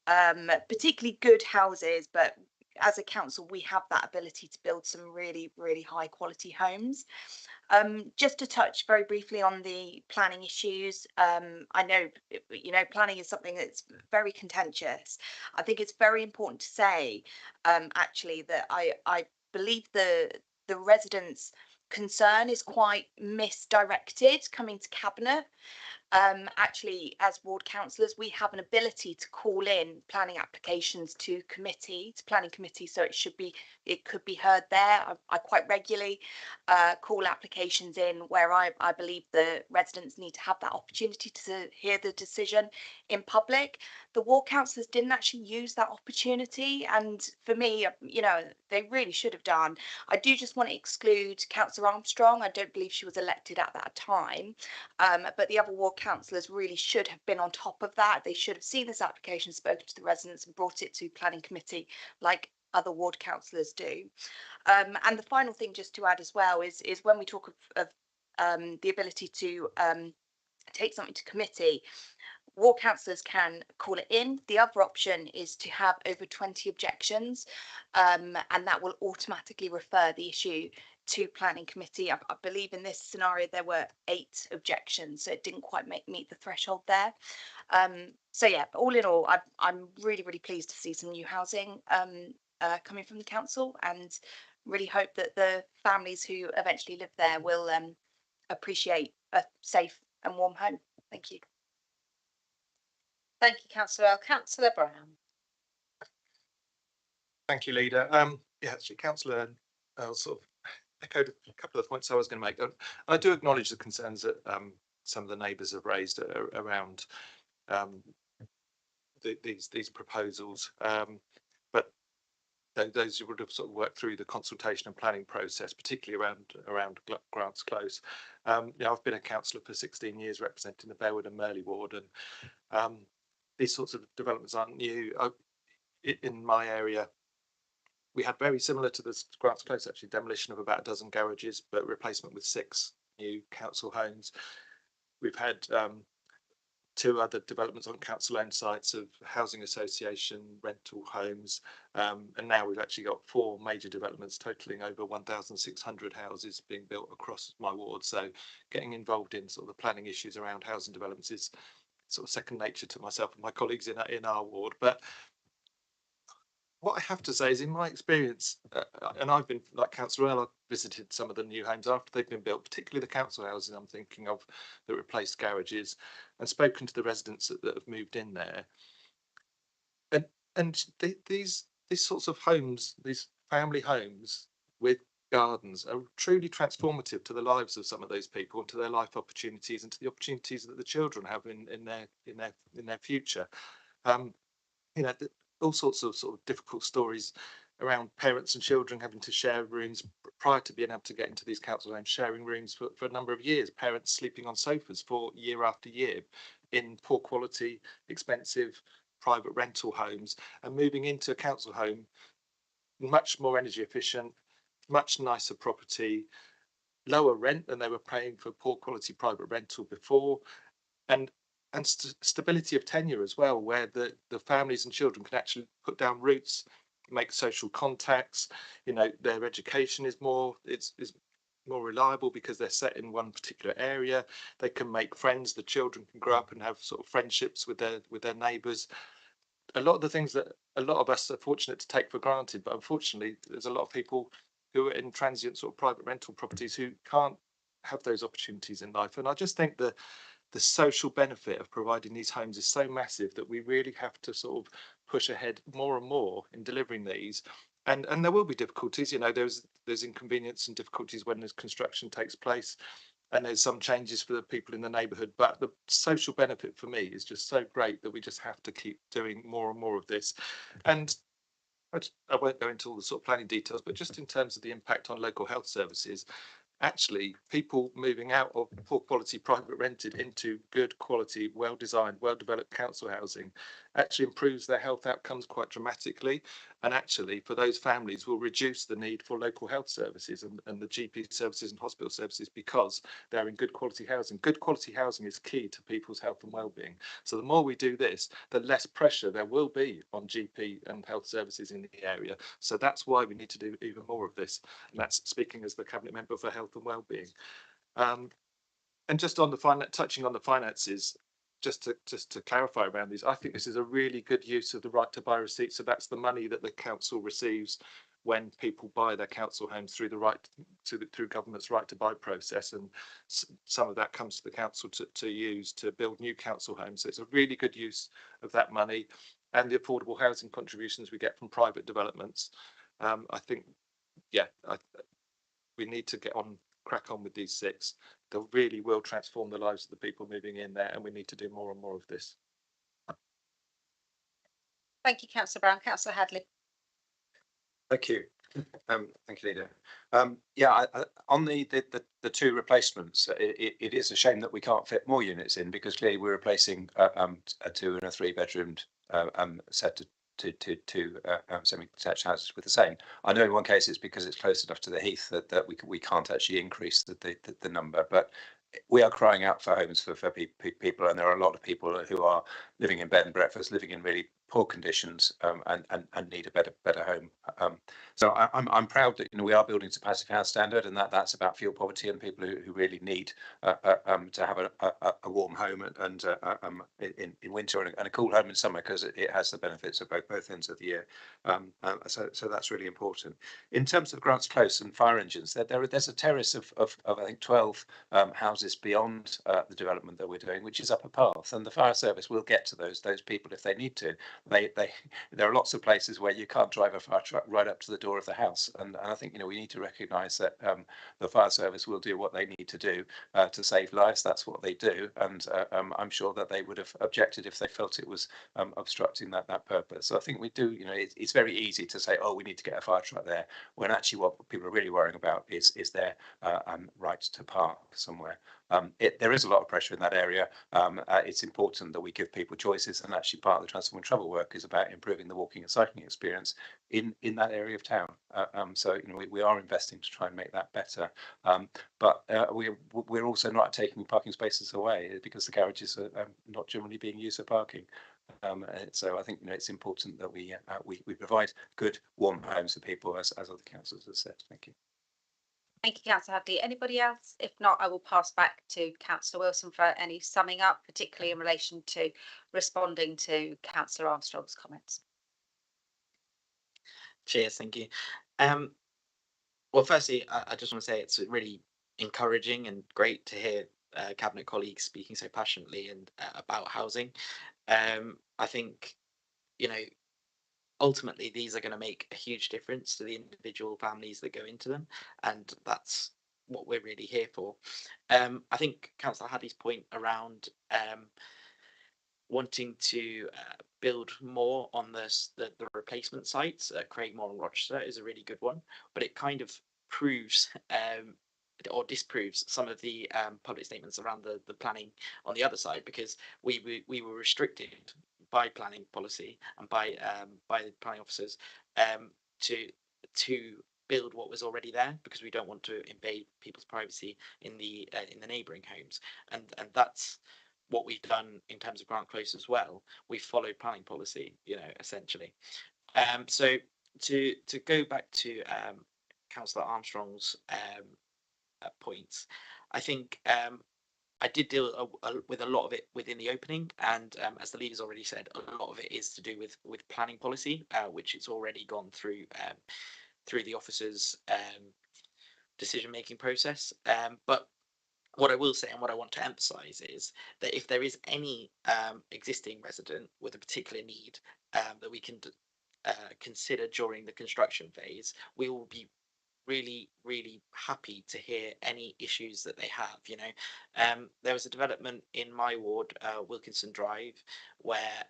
particularly good houses. But as a council, we have that ability to build some really, really high quality homes. Just to touch very briefly on the planning issues, I know, planning is something that's very contentious. I think it's very important to say, actually, that I believe the residents' concern is quite misdirected coming to Cabinet. Actually, as ward councillors, we have an ability to call in planning applications to planning committee, so it could be heard there. I quite regularly call applications in where I believe the residents need to have that opportunity to hear the decision in public. The ward councillors didn't actually use that opportunity, and for me, they really should have done. I do just want to exclude Councillor Armstrong. I don't believe she was elected at that time, but the other ward councillors really should have been on top of that. They should have seen this application, spoken to the residents, and brought it to planning committee like other ward councillors do. And the final thing just to add as well is when we talk of the ability to take something to committee, ward councillors can call it in. The other option is to have over 20 objections, and that will automatically refer the issue to planning committee. I believe in this scenario there were 8 objections, so it didn't quite meet the threshold there. So yeah, but all in all, I'm really, really pleased to see some new housing coming from the council, and really hope that the families who eventually live there will appreciate a safe and warm home. Thank you. Thank you, Councillor Earl. Councillor Brown. Thank you, Leader. Yeah, actually, Councillor Earl sort of echoed a couple of points I was going to make. I do acknowledge the concerns that some of the neighbours have raised around these proposals, but those who would have sort of worked through the consultation and planning process, particularly around Grants Close. I've been a councillor for 16 years representing the Bearwood and Merley ward, and these sorts of developments aren't new. In my area, we had very similar to the Grants Close, actually, demolition of about a dozen garages, but replacement with 6 new council homes. We've had 2 other developments on council-owned sites of housing association rental homes, and now we've actually got 4 major developments totaling over 1,600 houses being built across my ward. So getting involved in sort of the planning issues around housing developments is sort of second nature to myself and my colleagues in our ward. But what I have to say is, in my experience, and I've been, like Councillor Earl, I've visited some of the new homes after they've been built, particularly the council houses I'm thinking of that replaced garages, and spoken to the residents that have moved in there. And these sorts of homes, these family homes with gardens, are truly transformative to the lives of some of those people, and to their life opportunities, and to the opportunities that the children have in their future. you know, all sorts of sort of difficult stories around parents and children having to share rooms prior to being able to get into these council homes, sharing rooms for a number of years, parents sleeping on sofas for year after year in poor quality, expensive private rental homes, and moving into a council home, much more energy efficient, much nicer property, lower rent than they were paying for poor quality private rental before, and stability of tenure as well, where the families and children can actually put down roots, make social contacts. You know, their education is more more reliable because they're set in one particular area. They can make friends. The children can grow up and have sort of friendships with their neighbours. A lot of the things that a lot of us are fortunate to take for granted, but unfortunately, there's a lot of people who are in transient sort of private rental properties who can't have those opportunities in life. And I just think that the social benefit of providing these homes is so massive that we really have to sort of push ahead more and more in delivering these. And there will be difficulties, you know, there's inconvenience and difficulties when this construction takes place, and there's some changes for the people in the neighbourhood, but the social benefit for me is just so great that we just have to keep doing more and more of this. And I won't go into all the sort of planning details, but just in terms of the impact on local health services, actually people moving out of poor quality private rented into good quality, well designed, well developed council housing actually improves their health outcomes quite dramatically, and actually for those families will reduce the need for local health services and the GP services and hospital services, because they're in good quality housing. Good quality housing is key to people's health and well-being. So the more we do this, the less pressure there will be on GP and health services in the area. So that's why we need to do even more of this, and that's speaking as the Cabinet Member for Health and Wellbeing. And just on the touching on the finances, just to clarify around these, I think this is a really good use of the right to buy receipt. So that's the money that the council receives when people buy their council homes through through government's right to buy process, and some of that comes to the council to use to build new council homes. So it's a really good use of that money, and the affordable housing contributions we get from private developments. I think, yeah, we need to crack on with these 6. They really will transform the lives of the people moving in there, and we need to do more and more of this. Thank you, Councillor Brown. Councillor Hadley. Thank you. Thank you, Leader. Yeah, on the 2 replacements, it is a shame that we can't fit more units in, because clearly we're replacing a 2 and a 3 bedroomed set to semi-detached houses with the same. I know in one case it's because it's close enough to the heath that we can't actually increase the number, but we are crying out for homes for people, and there are a lot of people who are living in bed and breakfast, living in really poor conditions, and need a better home. So I'm proud that, you know, we are building to passive house standard, and that's about fuel poverty and people who really need to have a warm home and in winter and a cool home in summer, because it has the benefits of both ends of the year. So that's really important. In terms of Grants Close and fire engines, there's a terrace of I think 12 houses beyond the development that we're doing, which is up a path, and the fire service will get to those people if they need to. There are lots of places where you can't drive a fire truck right up to the door of the house, and I think, you know, we need to recognise that the fire service will do what they need to do to save lives. That's what they do, and I'm sure that they would have objected if they felt it was obstructing that purpose. So I think we do, you know, it's very easy to say, oh, we need to get a fire truck there, when actually what people are really worrying about is their right to park somewhere. There is a lot of pressure in that area. It's important that we give people choices, and actually part of the Transform and Travel work is about improving the walking and cycling experience in that area of town. So, you know, we are investing to try and make that better. But we're also not taking parking spaces away, because the garages are not generally being used for parking. So I think, you know, it's important that we provide good warm homes for people, as other councils have said. Thank you. Thank you, Councillor Hadley. Anybody else? If not, I will pass back to Councillor Wilson for any summing up, particularly in relation to responding to Councillor Armstrong's comments. Cheers, thank you. Well, firstly, I just want to say it's really encouraging and great to hear Cabinet colleagues speaking so passionately and about housing. I think, you know, ultimately these are going to make a huge difference to the individual families that go into them, and that's what we're really here for. I think Councillor Hadley's point around wanting to build more on the replacement sites at Craigmore and Rochester is a really good one, but it kind of proves or disproves some of the public statements around the planning on the other side, because we were restricted by planning policy and by the planning officers to build what was already there, because we don't want to invade people's privacy in the neighbouring homes, and that's what we've done in terms of Grant Close as well. We've followed planning policy, you know, essentially. So to go back to Councillor Armstrong's points, I think I did deal with a lot of it within the opening, and as the leader's already said, a lot of it is to do with planning policy, which it's already gone through the officers' decision-making process. But what I will say and what I want to emphasise is that if there is any existing resident with a particular need that we can consider during the construction phase, we will be really happy to hear any issues that they have. You know, there was a development in my ward, Wilkinson Drive, where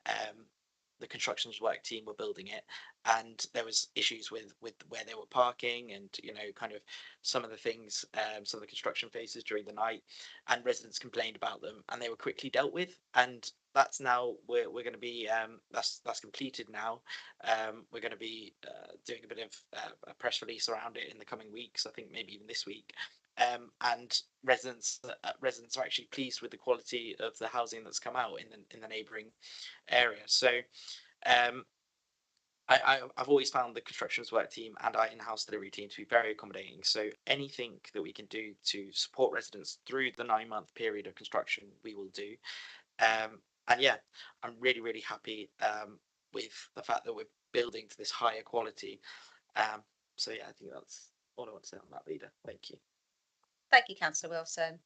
the constructions work team were building it, and there was issues with where they were parking, and you know, kind of some of the things, some of the construction phases during the night, and residents complained about them, and they were quickly dealt with. And that's now we're going to be that's completed now. We're going to be doing a bit of a press release around it in the coming weeks, I think maybe even this week. And residents are actually pleased with the quality of the housing that's come out in the neighbouring area. So I've always found the constructions work team and our in-house delivery team to be very accommodating. So anything that we can do to support residents through the 9-month period of construction, we will do. And yeah, I'm really happy with the fact that we're building to this higher quality. So yeah, I think that's all I want to say on that, leader. Thank you. Thank you, Councillor Wilson.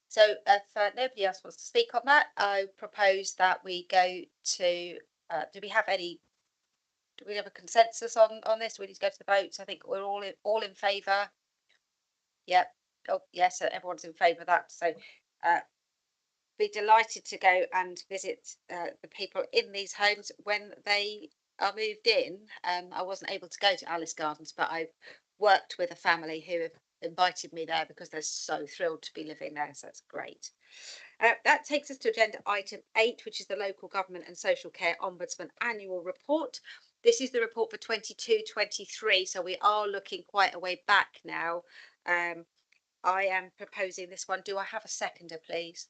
So if nobody else wants to speak on that, I propose that we go to, do we have a consensus on this? We need to go to the votes. I think we're all in favour. Yep. Oh yes, so everyone's in favour of that. So be delighted to go and visit the people in these homes when they are moved in. I wasn't able to go to Alice Gardens, but I've worked with a family who have invited me there because they're so thrilled to be living there. So that's great. That takes us to agenda item 8, which is the Local Government and Social Care Ombudsman Annual Report. This is the report for 22-23, so we are looking quite a way back now. I am proposing this one. Do I have a seconder, please?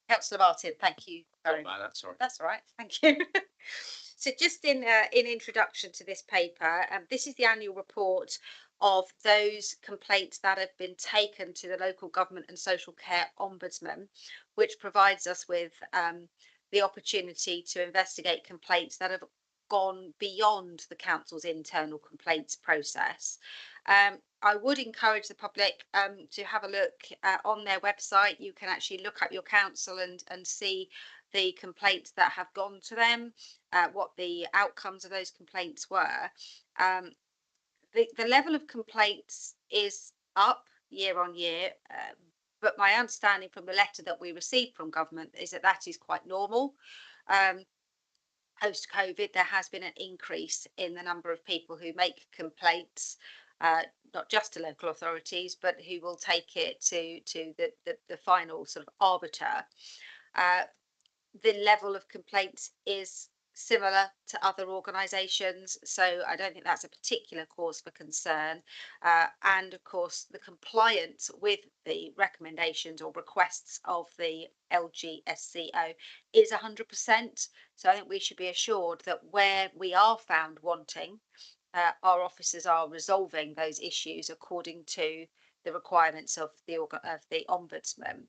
Councillor Martin, thank you. That's all right. That's all right, thank you. So just in introduction to this paper, this is the annual report of those complaints that have been taken to the Local Government and Social Care Ombudsman, which provides us with the opportunity to investigate complaints that have gone beyond the council's internal complaints process. I would encourage the public to have a look on their website. You can actually look up your council and see the complaints that have gone to them, what the outcomes of those complaints were. The level of complaints is up year on year, but my understanding from the letter that we received from government is that is quite normal. Post-COVID, there has been an increase in the number of people who make complaints, not just to local authorities, but who will take it to the final sort of arbiter. The level of complaints is similar to other organisations, so I don't think that's a particular cause for concern. And of course, the compliance with the recommendations or requests of the LGSCO is 100%. So I think we should be assured that where we are found wanting, our officers are resolving those issues according to the requirements of the Ombudsman.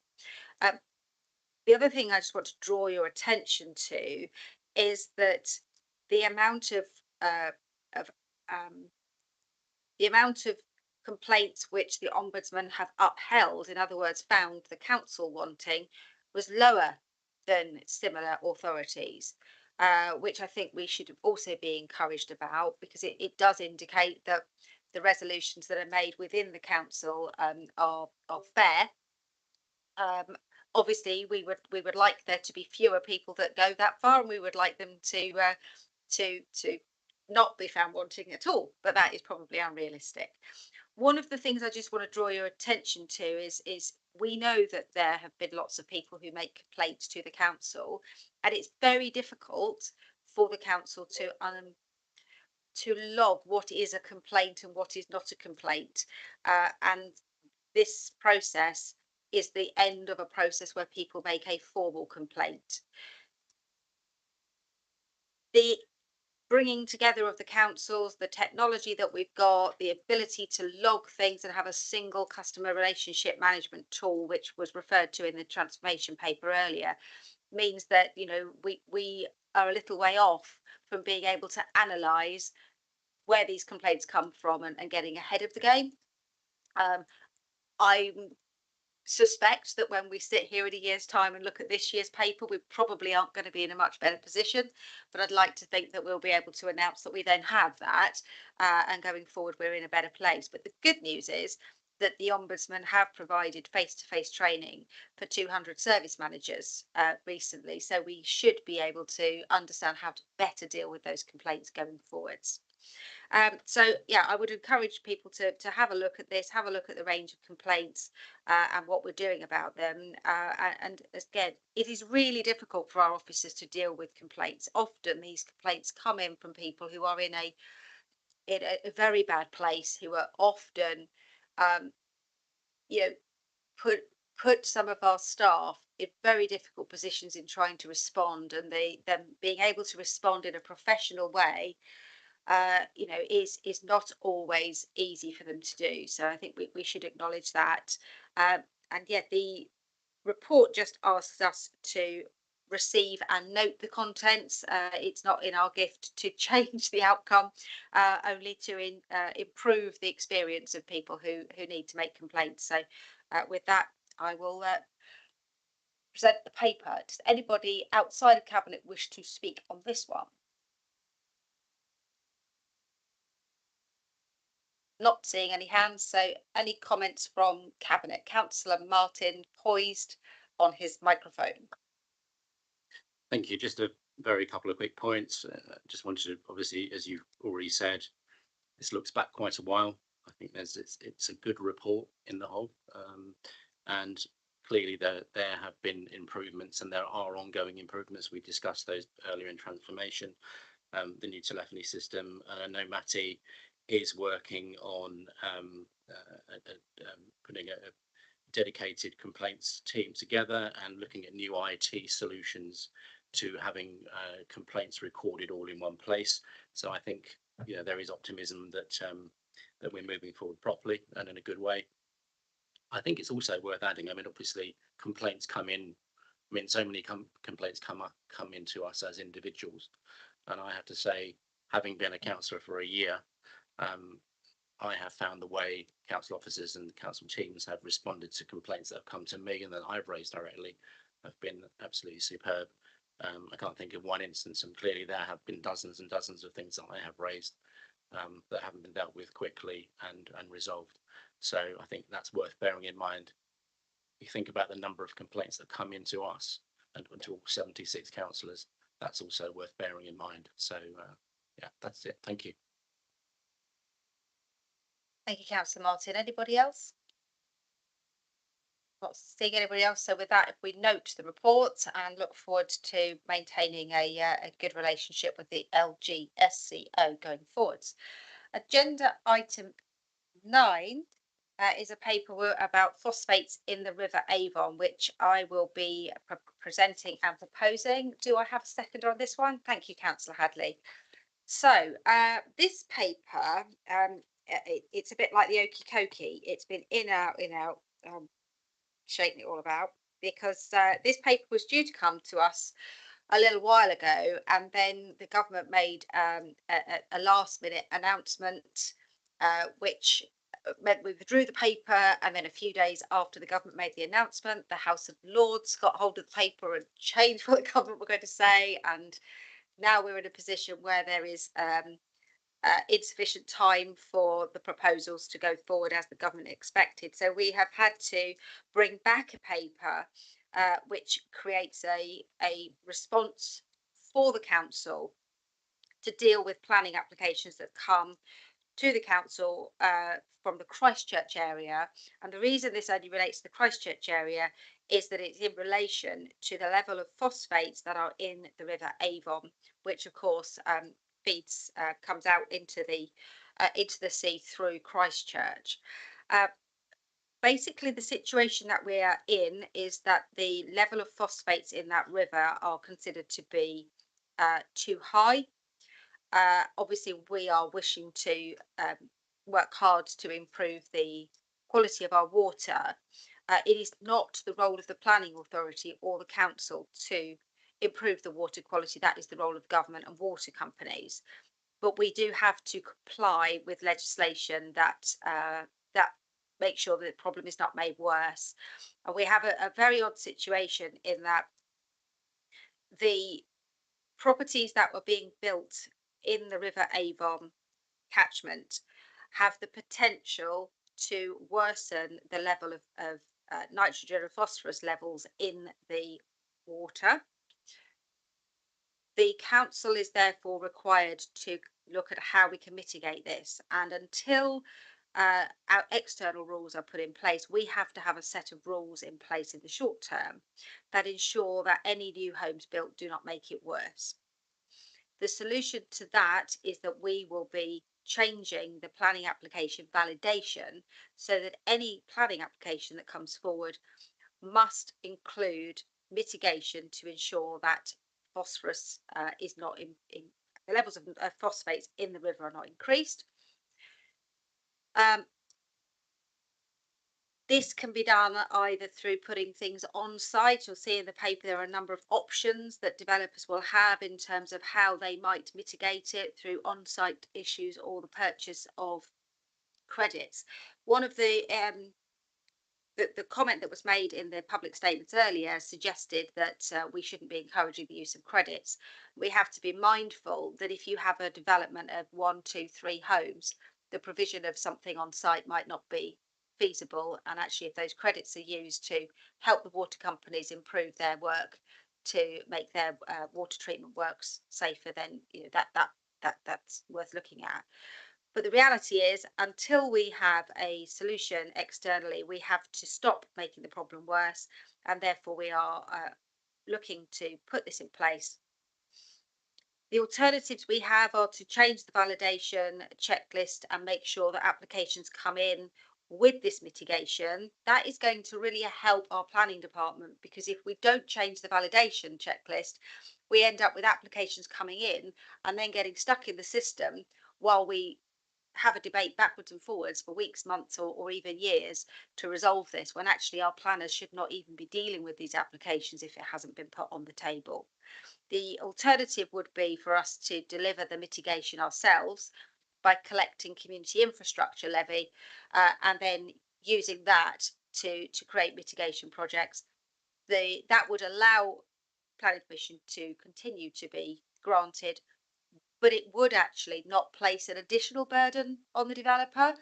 The other thing I just want to draw your attention to is that the amount of complaints which the Ombudsman have upheld, in other words, found the council wanting, was lower than similar authorities, which I think we should also be encouraged about, because it does indicate that the resolutions that are made within the council are fair. Obviously, we would like there to be fewer people that go that far, and we would like them to not be found wanting at all. But that is probably unrealistic. One of the things I just want to draw your attention to is we know that there have been lots of people who make complaints to the council, and it's very difficult for the council to log what is a complaint and what is not a complaint. And this process is the end of a process where people make a formal complaint. The bringing together of the councils, the technology that we've got, the ability to log things and have a single customer relationship management tool, which was referred to in the transformation paper earlier, means that, you know, we are a little way off from being able to analyse where these complaints come from and getting ahead of the game. I suspect that when we sit here in a year's time and look at this year's paper, we probably aren't going to be in a much better position, but I'd like to think that we'll be able to announce that we then have that, and going forward we're in a better place. But the good news is that the Ombudsman have provided face-to-face training for 200 service managers recently, so we should be able to understand how to better deal with those complaints going forwards. So yeah, I would encourage people to have a look at this, have a look at the range of complaints and what we're doing about them. And again, it is really difficult for our officers to deal with complaints. Often these complaints come in from people who are in a very bad place, who are often, you know, put some of our staff in very difficult positions in trying to respond, and them being able to respond in a professional way, you know, is not always easy for them to do. So I think we should acknowledge that. And yet the report just asks us to receive and note the contents. It's not in our gift to change the outcome, only to improve the experience of people who need to make complaints. So with that, I will present the paper. Does anybody outside of Cabinet wish to speak on this one? Not seeing any hands, so any comments from Cabinet? Councillor Martin poised on his microphone. Thank you. Just a very couple of quick points. Just wanted to, obviously, as you've already said, this looks back quite a while. I think it's a good report in the whole, and clearly there have been improvements, and there are ongoing improvements. We discussed those earlier in transformation. The new telephony system. I know Matty is working on putting a dedicated complaints team together and looking at new IT solutions to having complaints recorded all in one place. So I think, you know, there is optimism that that we're moving forward properly and in a good way. I think it's also worth adding, I mean, obviously complaints come in. I mean, so many complaints come into us as individuals, and I have to say, having been a councillor for a year, I have found the way council officers and council teams have responded to complaints that have come to me and that I've raised directly have been absolutely superb. I can't think of one instance, and clearly there have been dozens and dozens of things that I have raised that haven't been dealt with quickly and resolved. So I think that's worth bearing in mind. You think about the number of complaints that come into us and to all 76 councillors, that's also worth bearing in mind. So yeah, that's it. Thank you. Thank you, Councillor Martin. Anybody else? Not seeing anybody else. So with that, if we note the report and look forward to maintaining a good relationship with the LGSCO going forwards. Agenda item 9 is a paper about phosphates in the River Avon, which I will be presenting and proposing. Do I have a seconder on this one? Thank you, Councillor Hadley. So this paper, it's a bit like the Okie Kokie. It's been in out, shaking it all about, because this paper was due to come to us a little while ago, and then the government made a last minute announcement, which meant we withdrew the paper, and then a few days after the government made the announcement, the House of Lords got hold of the paper and changed what the government were going to say, and now we're in a position where there is insufficient time for the proposals to go forward as the government expected. So we have had to bring back a paper which creates a response for the council to deal with planning applications that come to the council from the Christchurch area. And the reason this only relates to the Christchurch area is that it's in relation to the level of phosphates that are in the River Avon, which of course comes out into the sea through Christchurch. Basically, the situation that we are in is that the level of phosphates in that river are considered to be too high. Obviously, we are wishing to work hard to improve the quality of our water. It is not the role of the planning authority or the council to improve the water quality. That is the role of government and water companies. But we do have to comply with legislation that makes sure that the problem is not made worse. And we have a very odd situation in that the properties that were being built in the River Avon catchment have the potential to worsen the level of nitrogen and phosphorus levels in the water. The council is therefore required to look at how we can mitigate this, and until our external rules are put in place, we have to have a set of rules in place in the short term that ensure that any new homes built do not make it worse. The solution to that is that we will be changing the planning application validation so that any planning application that comes forward must include mitigation to ensure that phosphorus is not the levels of phosphates in the river are not increased. This can be done either through putting things on site. You'll see in the paper there are a number of options that developers will have in terms of how they might mitigate it through on-site issues or the purchase of credits. One of the comment that was made in the public statements earlier suggested that we shouldn't be encouraging the use of credits. We have to be mindful that if you have a development of 1, 2, 3 homes, the provision of something on site might not be feasible, and actually if those credits are used to help the water companies improve their work to make their water treatment works safer, then that's worth looking at. But the reality is, until we have a solution externally, we have to stop making the problem worse, and therefore we are looking to put this in place. The alternatives we have are to change the validation checklist and make sure that applications come in with this mitigation. That is going to really help our planning department, because if we don't change the validation checklist, we end up with applications coming in and then getting stuck in the system while we have a debate backwards and forwards for weeks, months, or even years to resolve this, when actually our planners should not even be dealing with these applications if it hasn't been put on the table. The alternative would be for us to deliver the mitigation ourselves by collecting community infrastructure levy and then using that to create mitigation projects. That would allow planning permission to continue to be granted, but it would actually not place an additional burden on the developer.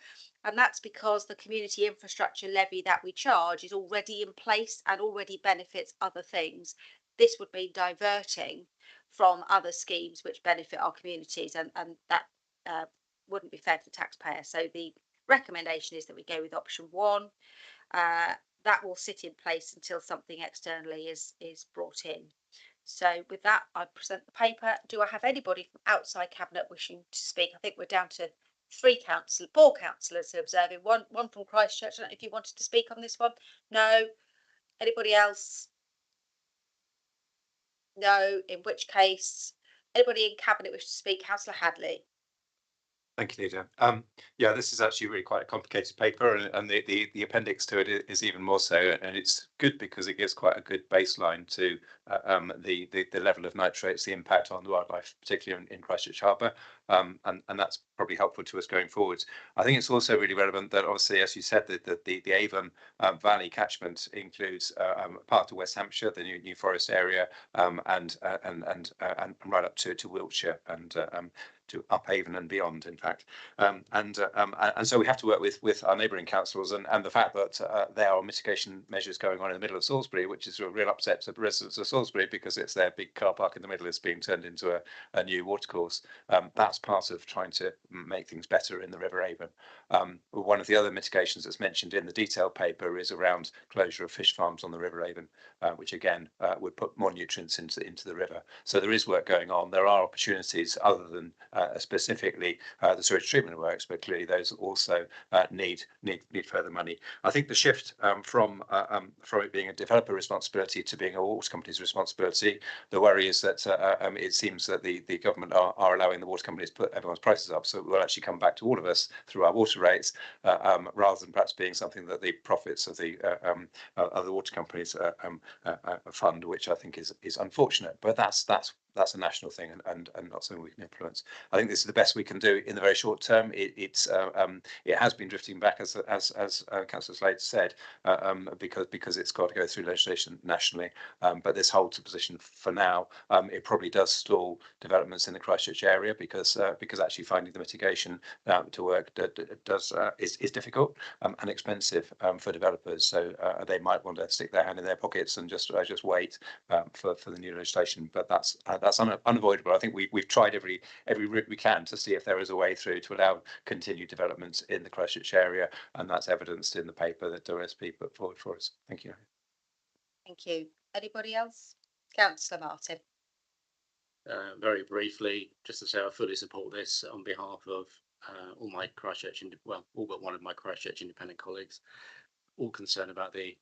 And that's because the community infrastructure levy that we charge is already in place and already benefits other things. This would mean diverting from other schemes which benefit our communities, and that wouldn't be fair to the taxpayer. So the recommendation is that we go with option 1. That will sit in place until something externally is brought in. So with that, I present the paper. Do I have anybody from outside Cabinet wishing to speak? I think we're down to 4 councillors observing, one from Christchurch. I don't know if you wanted to speak on this one. No. Anybody else? No. In which case, anybody in Cabinet wish to speak? Councillor Hadley. Thank you, Leader. Yeah, this is actually really quite a complicated paper, and the appendix to it is even more so. And it's good because it gives quite a good baseline to the level of nitrates, the impact on the wildlife, particularly in Christchurch Harbour, and that's probably helpful to us going forward. I think it's also really relevant that, obviously, as you said, that the Avon Valley catchment includes part of West Hampshire, the New Forest area, and right up to Wiltshire and to Uphaven and beyond, in fact. And so we have to work with our neighbouring councils, and the fact that there are mitigation measures going on in the middle of Salisbury, which is a real upset to the residents of Salisbury because it's their big car park in the middle is being turned into a new watercourse. That's part of trying to make things better in the River Avon. One of the other mitigations that's mentioned in the detailed paper is around closure of fish farms on the River Avon, which again would put more nutrients into the river. So there is work going on. There are opportunities other than specifically the sewage treatment works, but clearly those also need further money. I think the shift from it being a developer responsibility to being a water company's responsibility, the worry is that it seems that the government are allowing the water companies to put everyone's prices up, so it will actually come back to all of us through our water rates, rather than perhaps being something that the profits of the water companies fund, which I think is unfortunate. But that's a national thing and not something we can influence. I think this is the best we can do in the very short term. It has been drifting back, as Councillor Slade said, because it's got to go through legislation nationally. But this holds a position for now. It probably does stall developments in the Christchurch area because actually finding the mitigation to work is difficult and expensive for developers. So they might want to stick their hand in their pockets and just wait for the new legislation. But that's unavoidable. I think we've tried every route we can to see if there is a way through to allow continued developments in the Christchurch area, and that's evidenced in the paper that OSP put forward for us. Thank you. Thank you. Anybody else? Councillor Martin. Very briefly, just to say I fully support this on behalf of all my Christchurch, all but one of my Christchurch independent colleagues, all concerned about the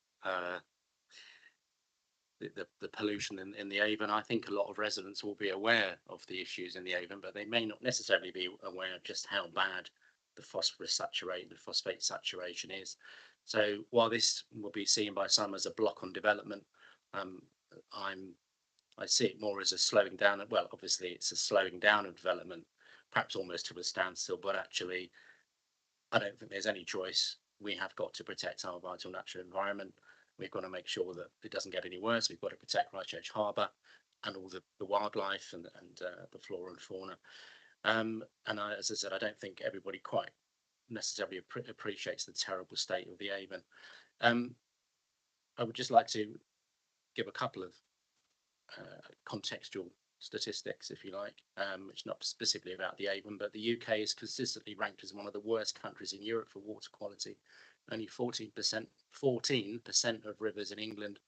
pollution in the Avon. I think a lot of residents will be aware of the issues in the Avon, but they may not necessarily be aware of just how bad the phosphate saturation is. So while this will be seen by some as a block on development, I see it more as a slowing down. Well, obviously it's a slowing down of development, perhaps almost to a standstill, but actually I don't think there's any choice. We have got to protect our vital natural environment. We've got to make sure that it doesn't get any worse. We've got to protect Christchurch Harbour and all the wildlife and the flora and fauna. As I said, I don't think everybody quite necessarily appreciates the terrible state of the Avon. I would just like to give a couple of contextual statistics, if you like, which not specifically about the Avon, but the UK is consistently ranked as one of the worst countries in Europe for water quality. Only 14% of rivers in England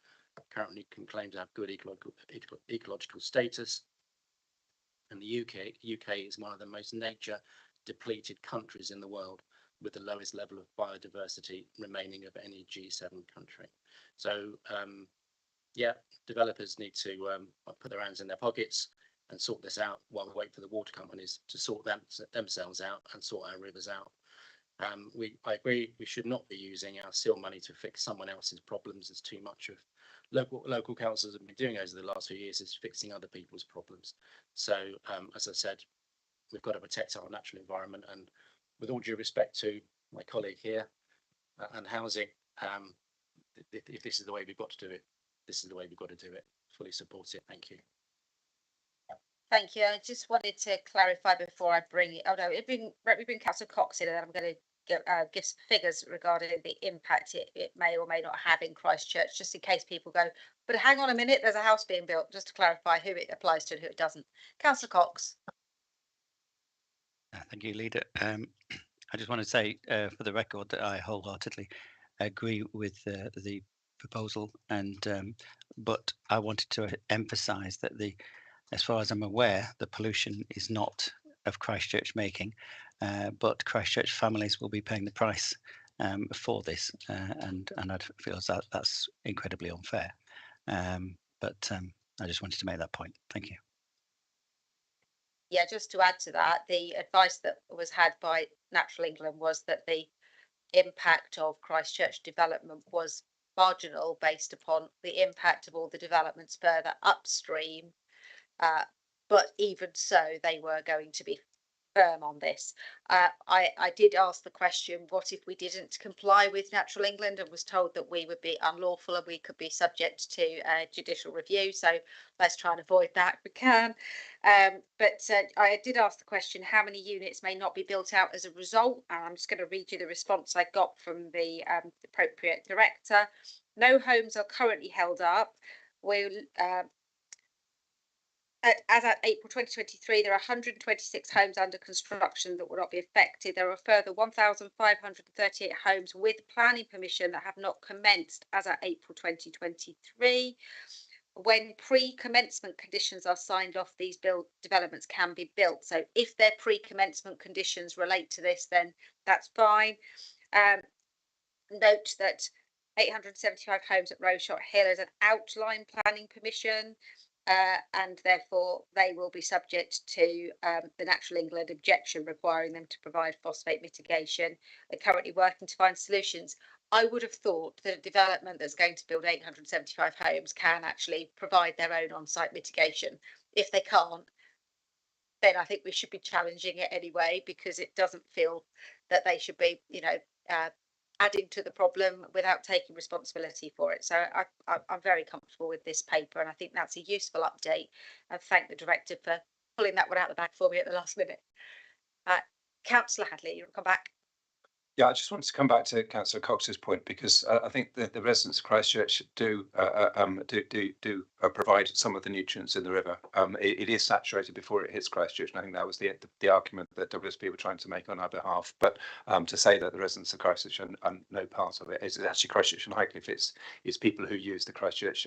currently can claim to have good ecological status. And the UK is one of the most nature depleted countries in the world, with the lowest level of biodiversity remaining of any G7 country. So yeah, developers need to put their hands in their pockets and sort this out while we wait for the water companies to sort themselves out and sort our rivers out. I agree we should not be using our seal money to fix someone else's problems. There's too much of local councils have been doing over the last few years is fixing other people's problems. So as I said, we've got to protect our natural environment, and with all due respect to my colleague here and housing, if this is the way we've got to do it, this is the way we've got to do it. Fully support it. Thank you. Thank you. I just wanted to clarify before I bring it. Oh no, we bring Councillor Cox in, and then I'm going to give some figures regarding the impact it may or may not have in Christchurch, just in case people go, but hang on a minute, there's a house being built, just to clarify who it applies to and who it doesn't. Councillor Cox. Thank you, Leader. I just want to say for the record that I wholeheartedly agree with the proposal, and but I wanted to emphasise that as far as I'm aware, the pollution is not of Christchurch making, but Christchurch families will be paying the price for this, and I feel that that's incredibly unfair. But I just wanted to make that point. Thank you. Yeah, just to add to that, the advice that was had by Natural England was that the impact of Christchurch development was marginal based upon the impact of all the developments further upstream. But even so, they were going to be firm on this. I did ask the question, what if we didn't comply with Natural England, and was told that we would be unlawful and we could be subject to judicial review. So let's try and avoid that if we can. But I did ask the question, how many units may not be built out as a result? And I'm just going to read you the response I got from the appropriate director. No homes are currently held up. As at April 2023, there are 126 homes under construction that will not be affected. There are a further 1,538 homes with planning permission that have not commenced as at April 2023. When pre-commencement conditions are signed off, these developments can be built. So if their pre-commencement conditions relate to this, then that's fine. Note that 875 homes at Rowshot Hill is an outline planning permission. And therefore they will be subject to the Natural England objection requiring them to provide phosphate mitigation. They're currently working to find solutions. I would have thought that a development that's going to build 875 homes can actually provide their own on-site mitigation. If they can't, then I think we should be challenging it anyway, because it doesn't feel that they should be, adding to the problem without taking responsibility for it. So I'm very comfortable with this paper, and I think that's a useful update. And thank the director for pulling that one out of the bag for me at the last minute. Councillor Hadley, you want to come back? Yeah, I just wanted to come back to Councillor Cox's point, because I think the residents of Christchurch do provide some of the nutrients in the river. It is saturated before it hits Christchurch, and I think that was the argument that WSP were trying to make on our behalf. But to say that the residents of Christchurch are no part of it is actually Christchurch and Highcliffe. It's people who use the Christchurch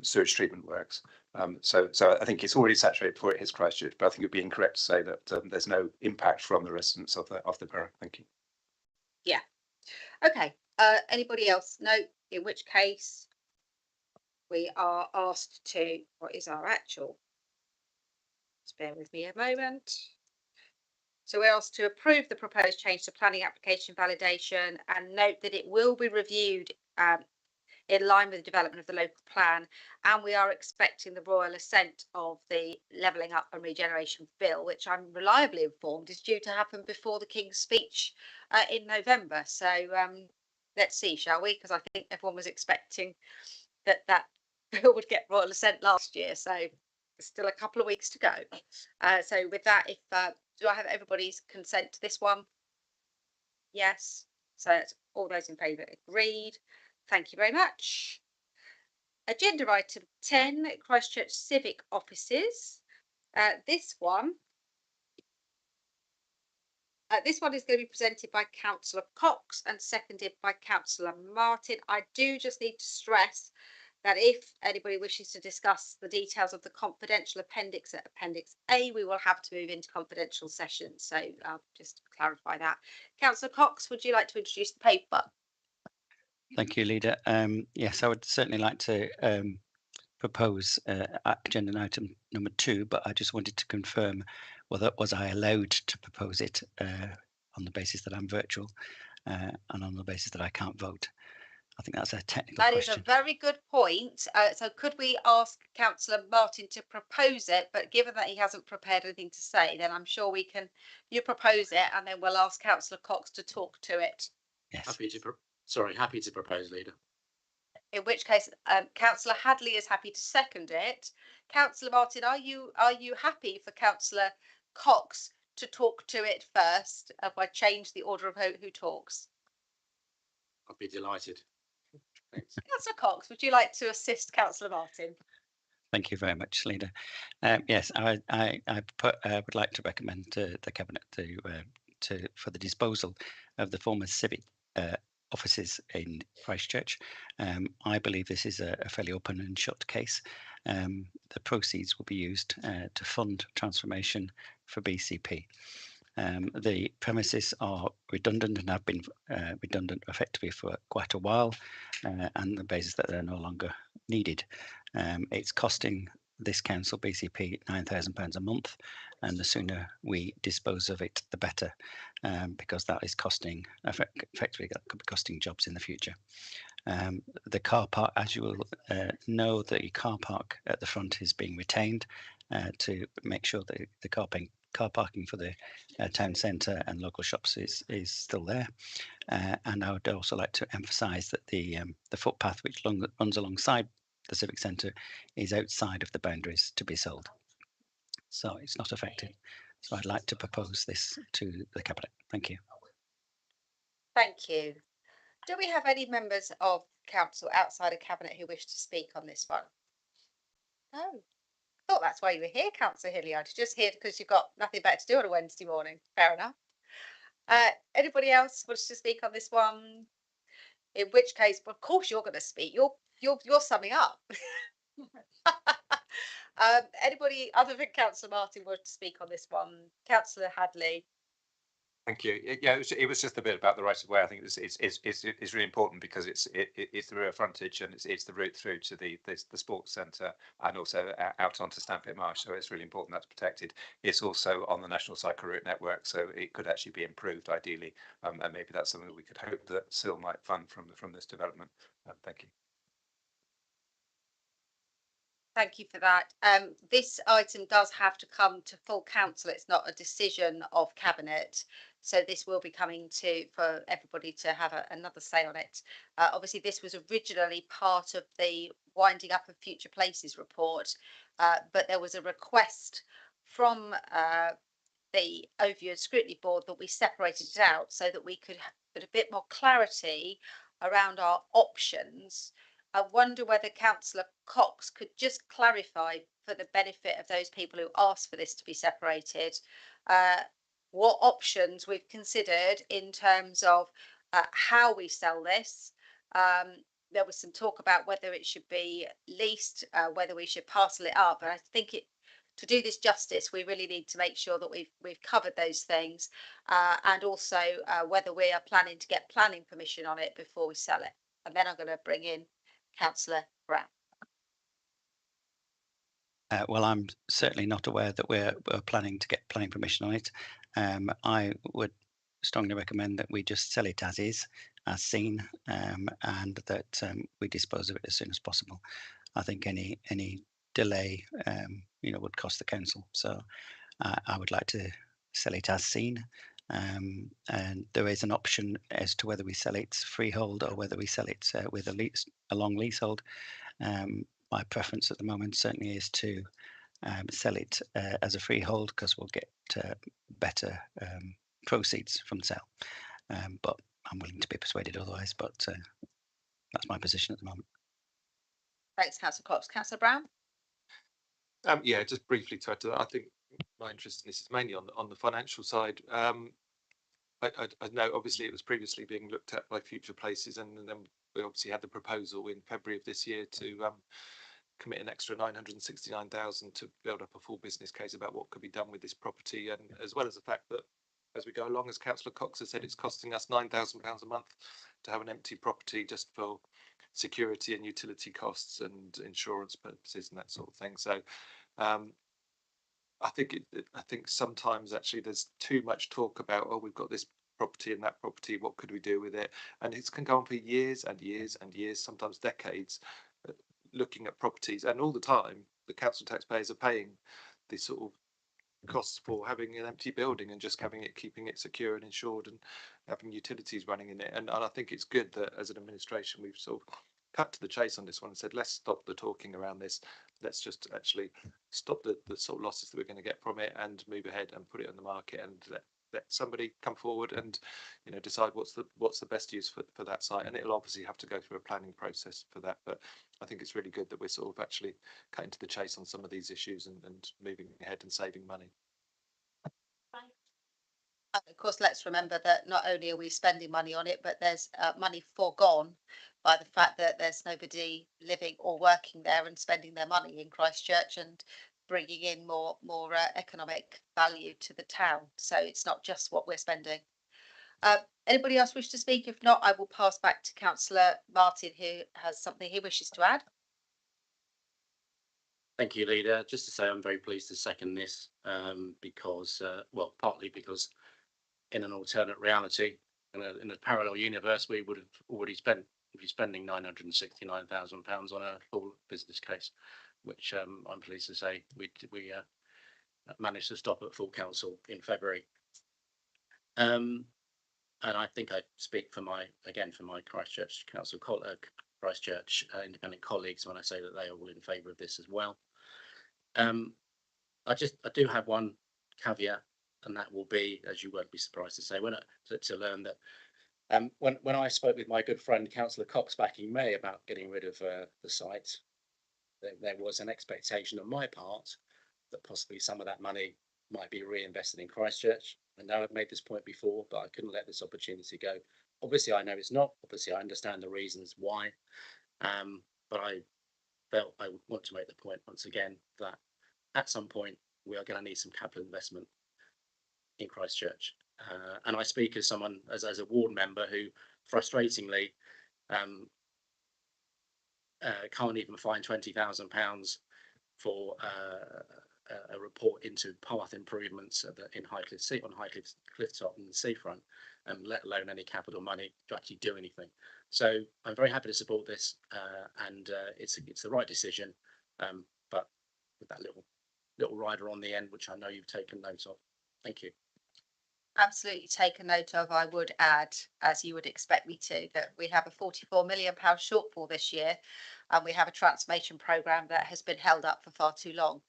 sewage treatment works. So I think it's already saturated before it hits Christchurch, but I think it'd be incorrect to say that there's no impact from the residents of the borough. Thank you. Yeah. Okay. Anybody else? No. In which case, we are asked to. What is our actual? Just bear with me a moment. So we're asked to approve the proposed change to planning application validation, and note that it will be reviewed in line with the development of the local plan, and we are expecting the royal assent of the Levelling Up and Regeneration Bill, which I'm reliably informed is due to happen before the King's speech in November. So let's see, shall we? Because I think everyone was expecting that bill would get royal assent last year, so there's still a couple of weeks to go. So with that, if do I have everybody's consent to this one? Yes. So it's all those in favour agreed. Thank you very much. Agenda item 10, Christchurch Civic Offices. This one is going to be presented by Councillor Cox and seconded by Councillor Martin. I do just need to stress that if anybody wishes to discuss the details of the confidential appendix at Appendix A, we will have to move into confidential sessions. So just to clarify that. Councillor Cox, would you like to introduce the paper? Thank you, Leader. Yes, I would certainly like to propose agenda item number 2, but I just wanted to confirm whether was I allowed to propose it on the basis that I'm virtual and on the basis that I can't vote. I think that's a technical question. That is a very good point. So could we ask Councillor Martin to propose it? But given that he hasn't prepared anything to say, then I'm sure you propose it, and then we'll ask Councillor Cox to talk to it. Yes. Happy to propose, Leader. In which case, Councillor Hadley is happy to second it. Councillor Martin, are you happy for Councillor Cox to talk to it first? If I change the order of who talks? I'd be delighted. Thanks. Councillor Cox, would you like to assist Councillor Martin? Thank you very much, Leader. Yes, I would like to recommend to the Cabinet for the disposal of the former civic offices in Christchurch. I believe this is a fairly open and shut case. The proceeds will be used to fund transformation for BCP. The premises are redundant and have been redundant effectively for quite a while, and the basis that they're no longer needed. It's costing this council, BCP, £9,000 a month, and the sooner we dispose of it, the better, because that is costing, effectively, that could be costing jobs in the future. The car park, as you will know, the car park at the front is being retained, to make sure that the car parking for the town centre and local shops is still there. And I would also like to emphasise that the footpath which runs alongside the civic centre is outside of the boundaries to be sold, so it's not affected. So I'd like to propose this to the Cabinet. Thank you. Thank you. Do we have any members of council outside of cabinet who wish to speak on this one? No. I thought that's why you were here, Councillor Hilliard. You're just here because you've got nothing better to do on a Wednesday morning. Fair enough. Anybody else wants to speak on this one? In which case, of course, you're going to speak. You're summing up. Anybody other than Councillor Martin want to speak on this one? Councillor Hadley. Thank you. Yeah, it was just a bit about the right of way. I think it's really important because it's the rear frontage and it's the route through to the sports centre and also out onto Stampit Marsh. So it's really important that's protected. It's also on the National Cycle Route Network, so it could actually be improved ideally. And maybe that's something that we could hope that SIL might fund from this development. Thank you. Thank you for that. This item does have to come to full council. It's not a decision of cabinet. So this will be coming for everybody to have another say on it. Obviously, this was originally part of the Winding Up of Future Places report, but there was a request from the Overview and Scrutiny Board that we separated it out so that we could put a bit more clarity around our options. I wonder whether Councillor Cox could just clarify for the benefit of those people who asked for this to be separated, what options we've considered in terms of how we sell this. There was some talk about whether it should be leased, whether we should parcel it up, and I think to do this justice, we really need to make sure that we've covered those things, and also whether we are planning to get planning permission on it before we sell it. And then I'm going to bring in Councillor Brown. Well, I'm certainly not aware that we're planning to get planning permission on it. I would strongly recommend that we just sell it as is, as seen, and that we dispose of it as soon as possible. I think any delay, would cost the council. So I would like to sell it as seen. And there is an option as to whether we sell it freehold or whether we sell it with a long leasehold. My preference at the moment certainly is to sell it as a freehold because we'll get better proceeds from the sale. But I'm willing to be persuaded otherwise, but that's my position at the moment. Thanks, Councillor Cox. Councillor Brown? Yeah, just briefly to add to that, I think my interest in this is mainly on the financial side. I know obviously it was previously being looked at by Future Places, and then we obviously had the proposal in February of this year to commit an extra 969,000 to build up a full business case about what could be done with this property, and as well as the fact that as we go along, as Councillor Cox has said, it's costing us £9,000 a month to have an empty property just for security and utility costs and insurance purposes and that sort of thing. So I think sometimes actually there's too much talk about, oh, we've got this property and that property, what could we do with it? And it can go on for years and years and years, sometimes decades, looking at properties, and all the time the council taxpayers are paying the sort of costs for having an empty building and just keeping it secure and insured and having utilities running in it. And I think it's good that as an administration we've sort of cut to the chase on this one and said, let's stop the talking around this. Let's just actually stop the sort of losses that we're going to get from it and move ahead and put it on the market and let somebody come forward and decide what's the best use for that site. And it'll obviously have to go through a planning process for that, but I think it's really good that we're sort of actually cutting to the chase on some of these issues and moving ahead and saving money. Of course, let's remember that not only are we spending money on it, but there's money foregone by the fact that there's nobody living or working there and spending their money in Christchurch and bringing in more economic value to the town. So it's not just what we're spending. Anybody else wish to speak? If not, I will pass back to Councillor Martin, who has something he wishes to add. Thank you, Leader. Just to say, I'm very pleased to second this because, well, partly because in an alternate reality, in a parallel universe, we would have already be spending £969,000 on a full business case. which I'm pleased to say we managed to stop at full council in February. And I think I speak for my Christchurch Council, Christchurch independent colleagues when I say that they are all in favour of this as well. I do have one caveat, and that will be, as you won't be surprised to say, to learn that when I spoke with my good friend Councillor Cox back in May about getting rid of the site, there was an expectation on my part that possibly some of that money might be reinvested in Christchurch. I know I've made this point before, but I couldn't let this opportunity go. Obviously, I know it's not. Obviously, I understand the reasons why. But I felt I would want to make the point once again that at some point we are going to need some capital investment in Christchurch. And I speak as someone, as a ward member who frustratingly can't even find £20,000 for a report into path improvements in on Highcliffe Clifftop and the seafront, and let alone any capital money to actually do anything. So I'm very happy to support this, and it's the right decision, but with that little rider on the end, which I know you've taken note of. Thank you. Absolutely taken note of. I would add, as you would expect me to, that we have a £44 million shortfall this year, and we have a transformation programme that has been held up for far too long.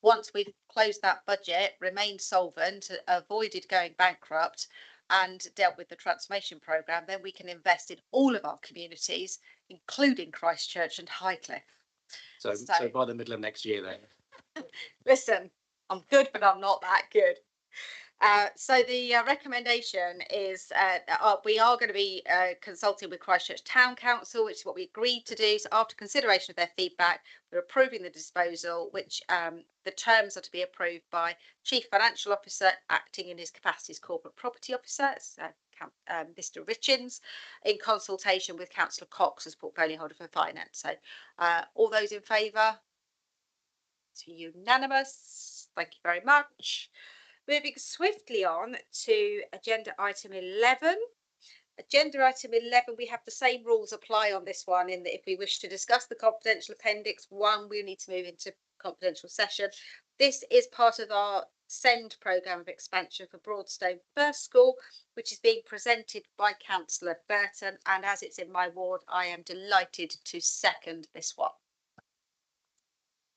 Once we've closed that budget, remained solvent, avoided going bankrupt, and dealt with the transformation programme, then we can invest in all of our communities, including Christchurch and Highcliffe. So by the middle of next year then. Listen, I'm good, but I'm not that good. So the recommendation is we are going to be consulting with Christchurch Town Council, which is what we agreed to do. So after consideration of their feedback, we're approving the disposal, which the terms are to be approved by Chief Financial Officer acting in his capacity as Corporate Property Officer, Mr. Richins, in consultation with Councillor Cox as Portfolio Holder for Finance. So all those in favour? It's unanimous. Thank you very much. Moving swiftly on to agenda item 11. Agenda item 11, we have the same rules apply on this one, in that if we wish to discuss the confidential appendix 1, we need to move into confidential session. This is part of our SEND programme of expansion for Broadstone First School, which is being presented by Councillor Burton, and as it's in my ward, I am delighted to second this one.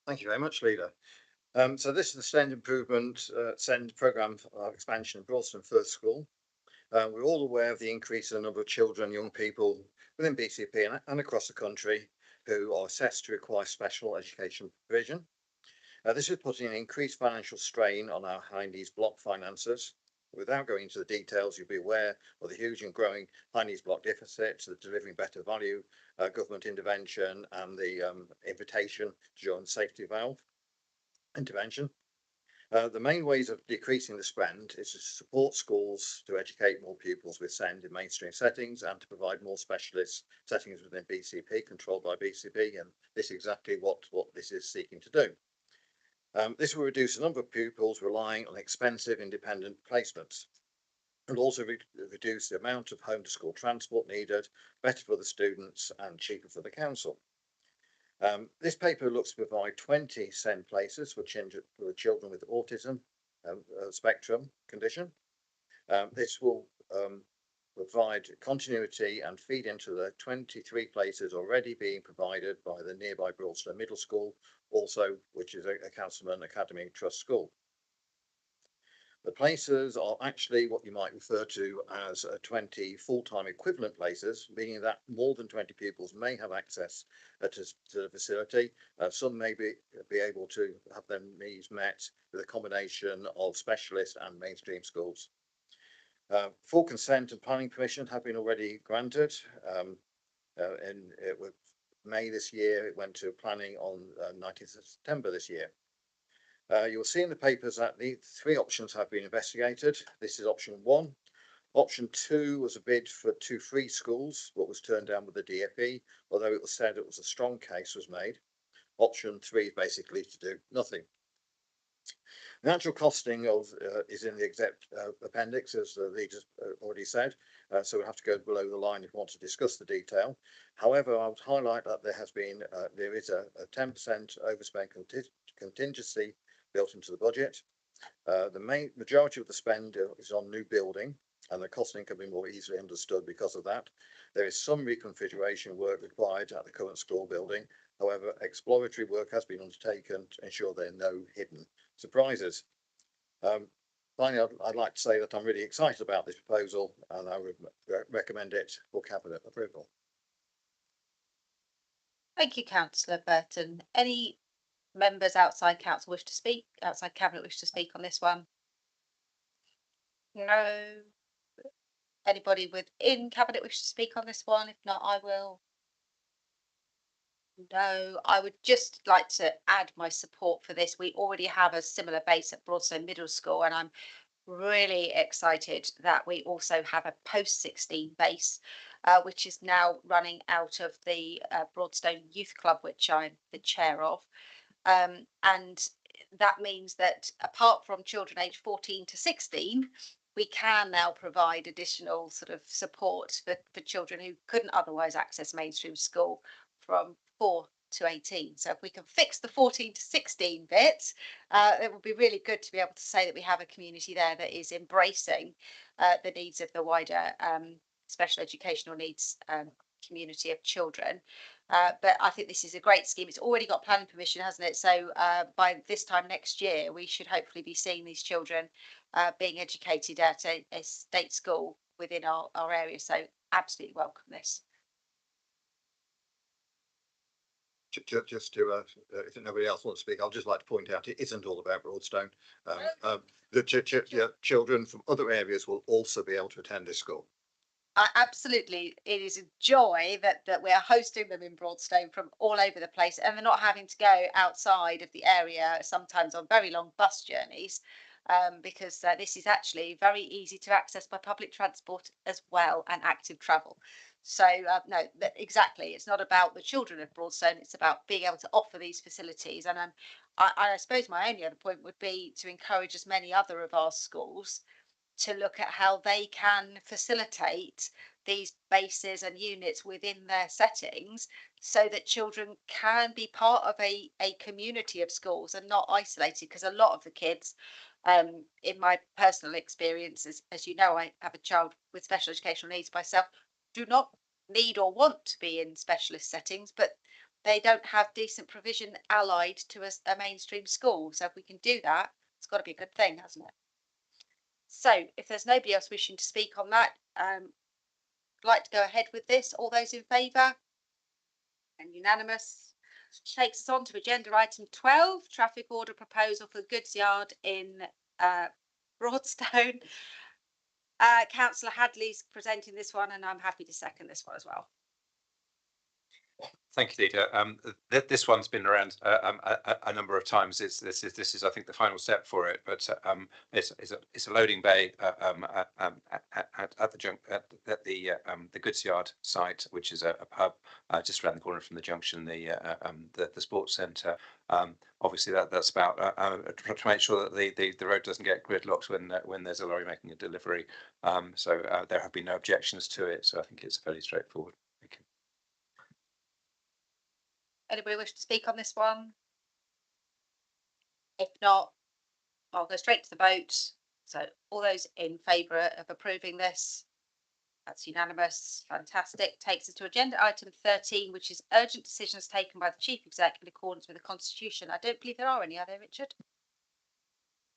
Thank you very much, Leader. So this is the SEND programme of expansion of Broadstone First School. We're all aware of the increase in the number of children and young people within BCP and across the country who are assessed to require special education provision. This is putting an increased financial strain on our high needs block finances. Without going into the details, you'll be aware of the huge and growing high needs block deficit, the delivering better value, government intervention, and the invitation to join the safety valve intervention. The main ways of decreasing the spend is to support schools to educate more pupils with SEND in mainstream settings and to provide more specialist settings within BCP, controlled by BCP, and this is exactly what this is seeking to do. This will reduce the number of pupils relying on expensive independent placements and also reduce the amount of home to school transport needed, better for the students and cheaper for the council. This paper looks to provide 20 SEND places for children with autism spectrum condition. This will provide continuity and feed into the 23 places already being provided by the nearby Broadstone Middle School, also which is a Councilman Academy Trust school. The places are actually what you might refer to as 20 full-time equivalent places, meaning that more than 20 pupils may have access to the facility. Some may be able to have their needs met with a combination of specialist and mainstream schools. Full consent and planning permission have been already granted. In May this year, it went to planning on 19th of September this year. You'll see in the papers that the 3 options have been investigated. This is option 1. Option 2 was a bid for 2 free schools, but was turned down with the DFE, although it was said it was a strong case was made. Option 3 is basically to do nothing. The actual costing of is in the exec appendix, as the leaders already said. So we'll have to go below the line if you want to discuss the detail. However, I would highlight that there is a 10% overspend contingency built into the budget. The main majority of the spend is on new building, and the costing can be more easily understood because of that. There is some reconfiguration work required at the current school building. However, exploratory work has been undertaken to ensure there are no hidden surprises. Finally, I'd like to say that I'm really excited about this proposal, and I would recommend it for cabinet approval. Thank you, Councillor Burton. Any members outside council wish to speak, outside cabinet wish to speak on this one? No. Anybody within cabinet wish to speak on this one? If not, I will. No, I would just like to add my support for this. We already have a similar base at Broadstone Middle School, and I'm really excited that we also have a post-16 base, which is now running out of the Broadstone Youth Club, which I'm the chair of. And that means that apart from children aged 14 to 16, we can now provide additional sort of support for children who couldn't otherwise access mainstream school from 4 to 18. So if we can fix the 14 to 16 bit, it would be really good to be able to say that we have a community there that is embracing the needs of the wider special educational needs community of children. But I think this is a great scheme. It's already got planning permission, hasn't it? So by this time next year, we should hopefully be seeing these children being educated at a state school within our area. So absolutely welcome this. Just to, if nobody else wants to speak, I'd just like to point out it isn't all about Broadstone. The children from other areas will also be able to attend this school. Absolutely, it is a joy that we're hosting them in Broadstone from all over the place, and they're not having to go outside of the area, sometimes on very long bus journeys, because this is actually very easy to access by public transport as well, and active travel. So no, exactly, it's not about the children of Broadstone, it's about being able to offer these facilities. And I suppose my only other point would be to encourage as many other of our schools to look at how they can facilitate these bases and units within their settings so that children can be part of a community of schools and not isolated. Because a lot of the kids, in my personal experiences, as you know, I have a child with special educational needs myself, do not need or want to be in specialist settings, but they don't have decent provision allied to a mainstream school. So if we can do that, it's got to be a good thing, hasn't it? So if there's nobody else wishing to speak on that, I'd like to go ahead with this. All those in favour? And unanimous. Takes us on to agenda item 12, traffic order proposal for goods yard in Broadstone. Councillor Hadley's presenting this one, and I'm happy to second this one as well. Thank you, Leader. This one's been around a number of times. This is I think the final step for it, but it's a loading bay at the goods yard site, which is a pub just around the corner from the junction, the sports centre. Obviously that's about to make sure that the road doesn't get gridlocked when there's a lorry making a delivery. So there have been no objections to it. So I think it's fairly straightforward. Thank you. Anybody wish to speak on this one? If not, I'll go straight to the vote. So all those in favour of approving this? That's unanimous. Fantastic. Takes us to agenda item 13, which is urgent decisions taken by the Chief Exec in accordance with the Constitution. I don't believe there are any, are there, Richard?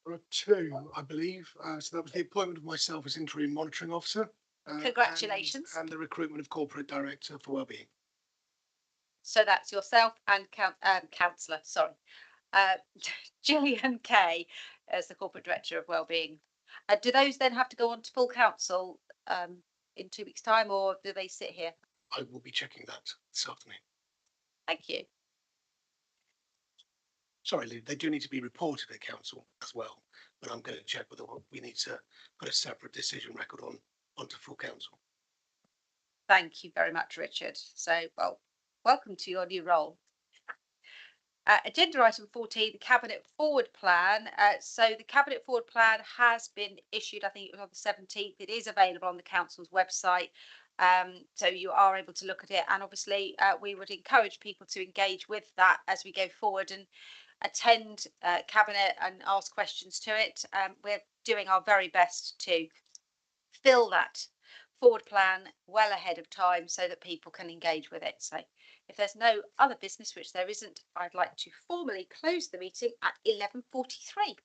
There are two, I believe. So that was the appointment of myself as interim monitoring officer. Congratulations. And the recruitment of corporate director for wellbeing. So that's yourself and councillor, sorry, Gillian Kay as the corporate director of wellbeing. Do those then have to go on to full council in 2 weeks' time, or do they sit here? I will be checking that this afternoon. Thank you. Sorry, Lou, they do need to be reported at council as well, but I'm going to check whether we need to put a separate decision record onto full council. Thank you very much, Richard. So, well, welcome to your new role. Agenda item 14, the Cabinet Forward Plan. So the Cabinet Forward Plan has been issued, I think it was on the 17th. It is available on the Council's website. So you are able to look at it. And obviously, we would encourage people to engage with that as we go forward and attend Cabinet and ask questions to it. We're doing our very best to fill that forward plan well ahead of time so that people can engage with it. So if there's no other business, which there isn't, I'd like to formally close the meeting at 11:43.